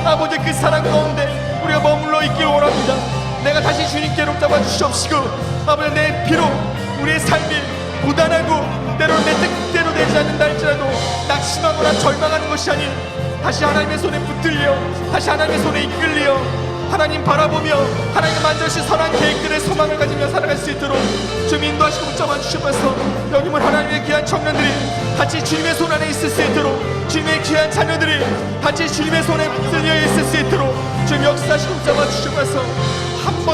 아버지 그 사랑 가운데 우리가 머물러 있기를 원합니다. 내가 다시 주님께로 잡아 주시옵시고 아버지 내 피로 우리의 삶이 고단하고 때로는 내 뜻대로 되지 않는다 할지라도 낙심하거나 절망하는 것이 아닌 다시 하나님의 손에 붙들려 다시 하나님의 손에 이끌려 하나님 바라보며 하나님의 만져주신 선한 계획들의 소망을 가지며 살아갈 수 있도록 좀 인도하시고 붙잡아 주셔서 여기 모 하나님의 귀한 청년들이 같이 주님의 손 안에 있을 수 있도록 주님의 귀한 자녀들이 같이 주님의 손에 붙들려 있을 수 있도록 좀 역사하시고 붙잡아 주셔서 한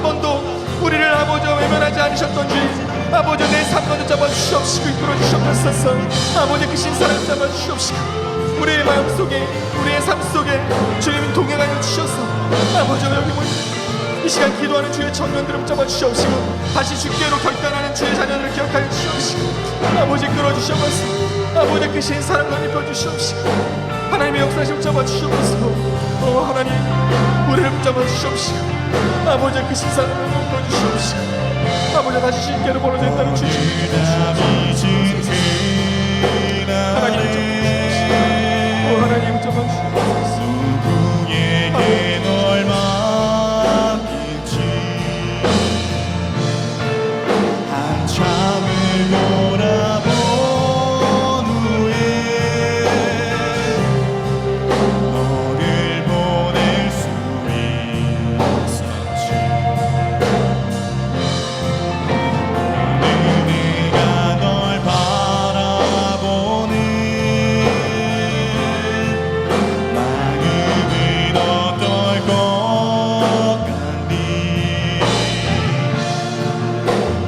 번도 우리를 아버지 외면하지 않으셨던 주님 아버지 내 삶을 잡아 주시옵시고 이끌어 주시옵소서. 아버지 그 신사를 잡아 주시옵시고 우리의 마음속에 우리의 삶 속에 주님 동행하여 주셔서 아버지 여기 이 시간 기도하는 주의 청년들을 잡아 주시옵시고 다시 주께로 결단하는 주의 자녀들을 기억하여 주시옵시고 아버지 끌어주시옵소서. 아버지 그 신사랑을 입혀 주시옵시고 하나님의 역사심 잡아 주시옵소서. 하나님 우리를 잡아 주시옵시고 아버지 그 십사를 엎어주시옵시고 아버지 다시 신께로 벌어졌다는 주님 하나님 잡아주시옵소서 하나님 잡아주시옵소서 누구에게 널 맡길지 한참을 돌아본 후에 너를 보낼 수 있었지. 오늘 내가 널 바라보는 마음은 어떨 것 같니?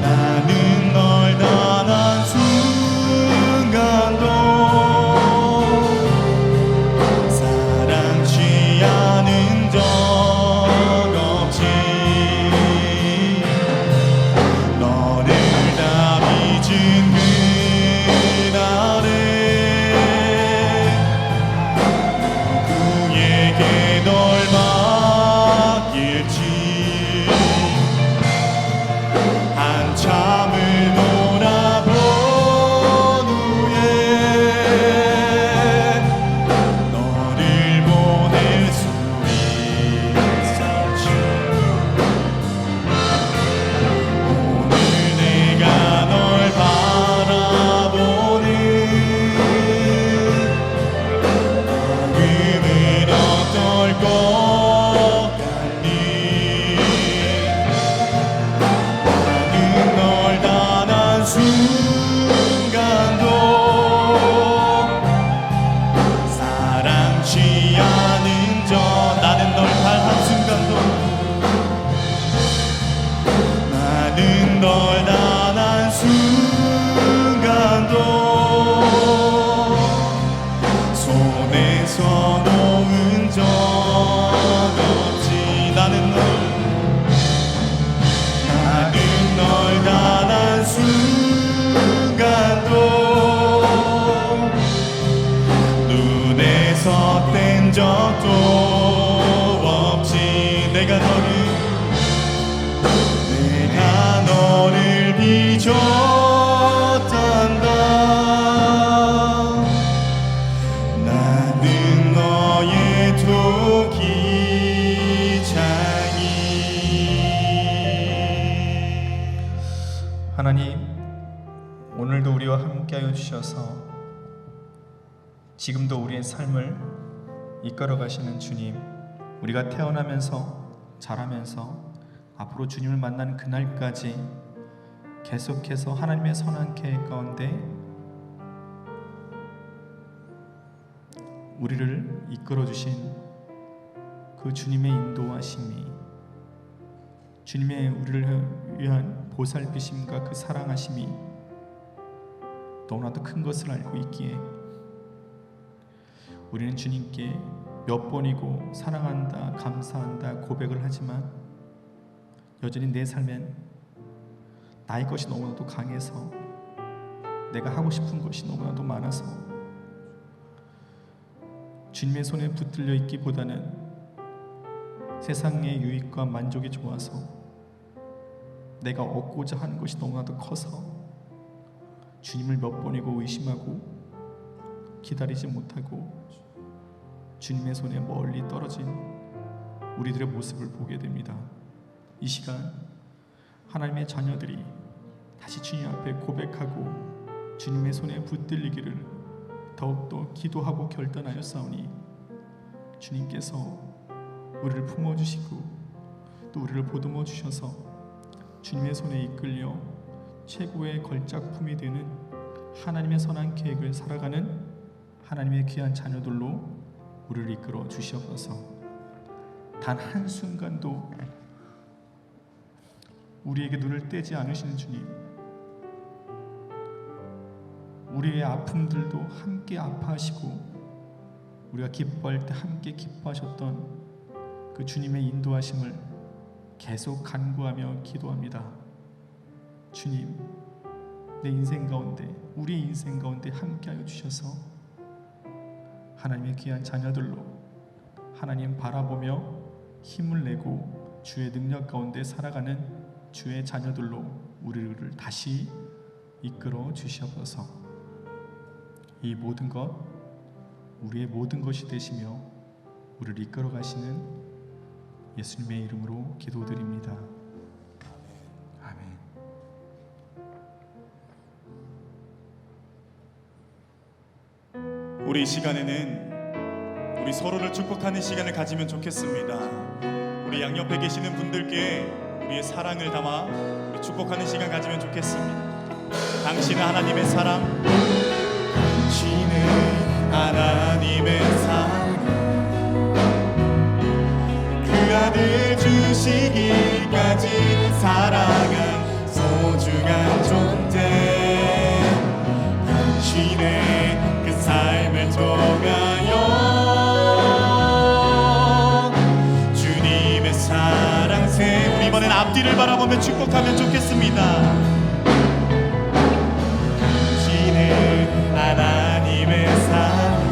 나는 널 단한 순간도 사랑치 않은 적 없지. 너를 다 빚은 그날에 누구에게 널 맡길지 한참을 돌아본 후에 너를 보낼 수 있었지. 오늘 내가 널 바라보는 마음은 어떨 것 같니? 나는 널 단한 순간도 사랑치 않은 적 나는 널 단 한 순간도 나는 널 단 한 순간도 손에서 놓은 적 없지. 나는 널 단 한 순간도 눈에서 뗀 적도 없지. 내가 너를 빚었단다. 나는 너의 도기장이. 하나님 오늘도 우리와 함께하여 주셔서 지금도 우리의 삶을 이끌어 가시는 주님, 우리가 태어나면서 자라면서 앞으로 주님을 만나는 그날까지 계속해서 하나님의 선한 계획 가운데 우리를 이끌어 주신 그 주님의 인도하심이, 주님의 우리를 위한 보살피심과 그 사랑하심이 너무나도 큰 것을 알고 있기에 우리는 주님께 몇 번이고 사랑한다, 감사한다 고백을 하지만 여전히 내 삶엔 나의 것이 너무나도 강해서 내가 하고 싶은 것이 너무나도 많아서 주님의 손에 붙들려 있기보다는 세상의 유익과 만족이 좋아서 내가 얻고자 하는 것이 너무나도 커서 주님을 몇 번이고 의심하고 기다리지 못하고 주님의 손에 멀리 떨어진 우리들의 모습을 보게 됩니다. 이 시간 하나님의 자녀들이 다시 주님 앞에 고백하고 주님의 손에 붙들리기를 더욱더 기도하고 결단하였사오니 주님께서 우리를 품어주시고 또 우리를 보듬어 주셔서 주님의 손에 이끌려 최고의 걸작품이 되는 하나님의 선한 계획을 살아가는 하나님의 귀한 자녀들로 우리를 이끌어 주시옵소서. 단 한순간도 우리에게 눈을 떼지 않으시는 주님, 우리의 아픔들도 함께 아파하시고 우리가 기뻐할 때 함께 기뻐하셨던 그 주님의 인도하심을 계속 간구하며 기도합니다. 주님, 내 인생 가운데, 우리의 인생 가운데 함께하여 주셔서 하나님의 귀한 자녀들로 하나님 바라보며 힘을 내고 주의 능력 가운데 살아가는 주의 자녀들로 우리를 다시 이끌어 주시옵소서. 이 모든 것 우리의 모든 것이 되시며 우리를 이끌어 가시는 예수님의 이름으로 기도드립니다. 아멘. 우리 이 시간에는 우리 서로를 축복하는 시간을 가지면 좋겠습니다. 우리 양옆에 계시는 분들께 우리의 사랑을 담아 우리 축복하는 시간 가지면 좋겠습니다. 당신은 하나님의 사랑, 당신은 하나님의 사랑, 그 아들 주시기까지 사랑한 소중한 존재, 당신의 그 삶을 통하여 주님의 사랑 새. 우리 이번엔 앞뒤를 바라보며 축복하면 좋겠습니다. 당신은 하나님의 사랑,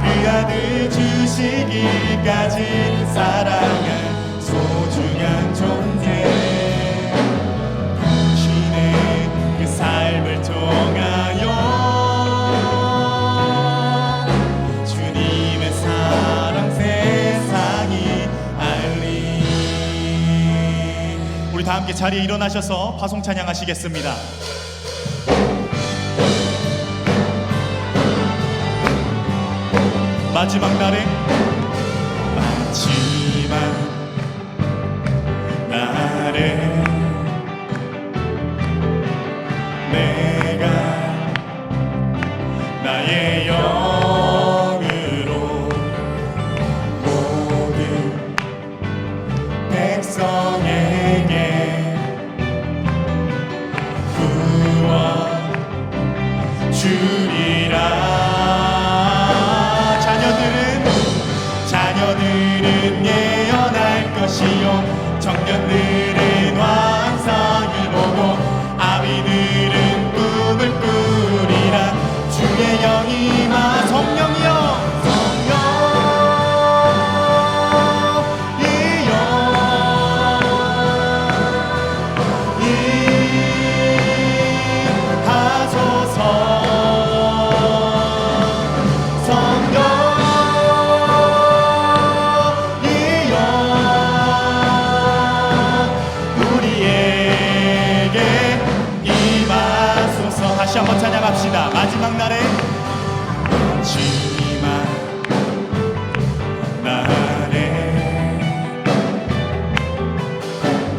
그 아들 주시기까지 사랑한 소중한 존재, 당신의 그 삶을 통하여 주님의 사랑 세상이 알리. 우리 다 함께 자리에 일어나셔서 화송 찬양하시겠습니다. 마지막 날에 내가 나의 영으로 모든 백성에게 구원 주리라. 자녀들은 예언할 것이요, 청년들은 환상을 보고, 아비들은 꿈을 꾸리라. 주의 영이 임하. 성령이여, 성령이여 임하소서. 다시 한번 찬양합시다. 마지막 날에 마지막 날에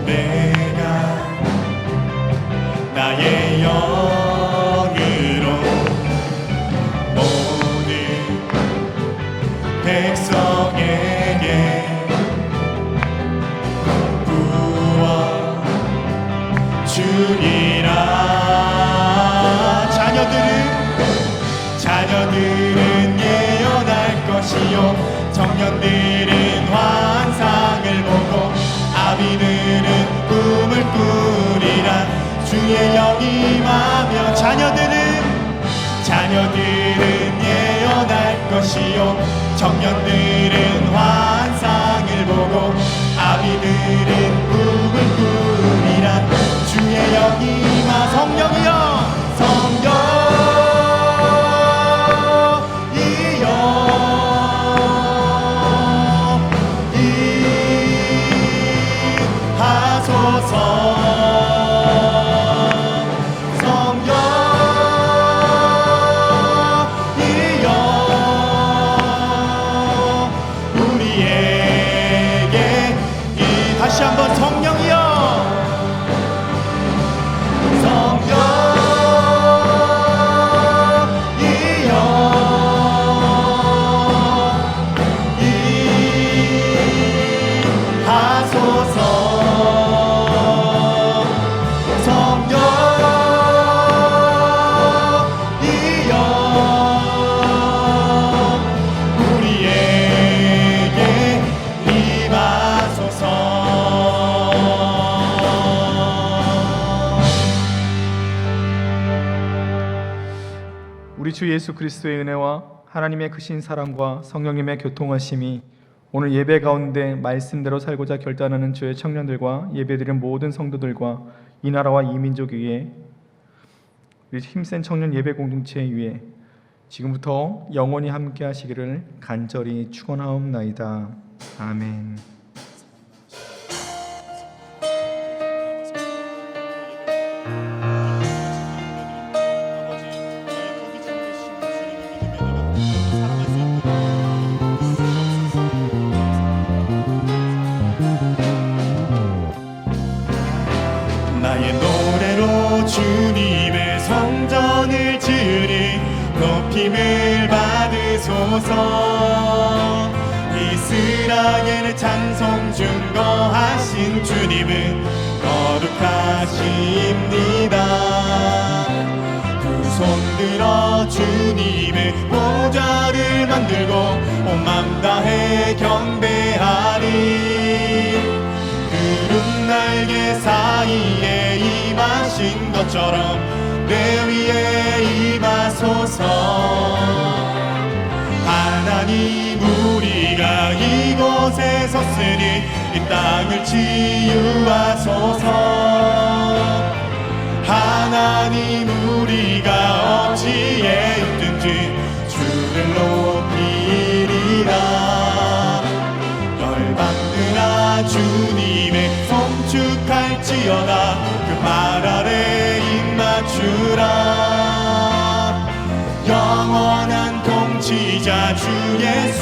내가 나의 영으로 모든 백성에게 구원 주리라. 자녀들은 예언할 것이요, 청년들은 환상을 보고, 아비들은 꿈을 꾸리라. 주의 영이 임하며 자녀들은 예언할 것이요, 청년들은 환상을 보고, 아비들은 꿈을 꾸리라. 주의 영이 임하. 성령이여, 다시 한번 성령이여, 성령이여 임하소서. 성령이여 우리에게 임하소서. 우리 주 예수 그리스도의 은혜와 하나님의 크신 사랑과 성령님의 교통하심이 오늘 예배 가운데 말씀대로 살고자 결단하는 주의 청년들과 예배드린 모든 성도들과 이 나라와 이 민족 위에 우리 힘센 청년 예배 공동체 위에 지금부터 영원히 함께 하시기를 간절히 축원하옵나이다. 아멘. 나의 노래로 주님의 성전을 지으리 높임을 받으소서. 이스라엘의 찬송 증거하신 주님은 거룩하십니다. 두 손 들어 주님의 보좌를 만들고 온 맘 다해 경배하리. 구름 날개 사이에 임하신 것처럼 내 위에 임하소서. 하나님 우리가 이곳에 섰으니 이 땅을 치유하소서. 하나님 우리가 어찌에 있든지 주를 높이리라. 열방들아 주님의 송축할지어다. 그 말 아래 입맞추라. 영원한 통치자 주 예수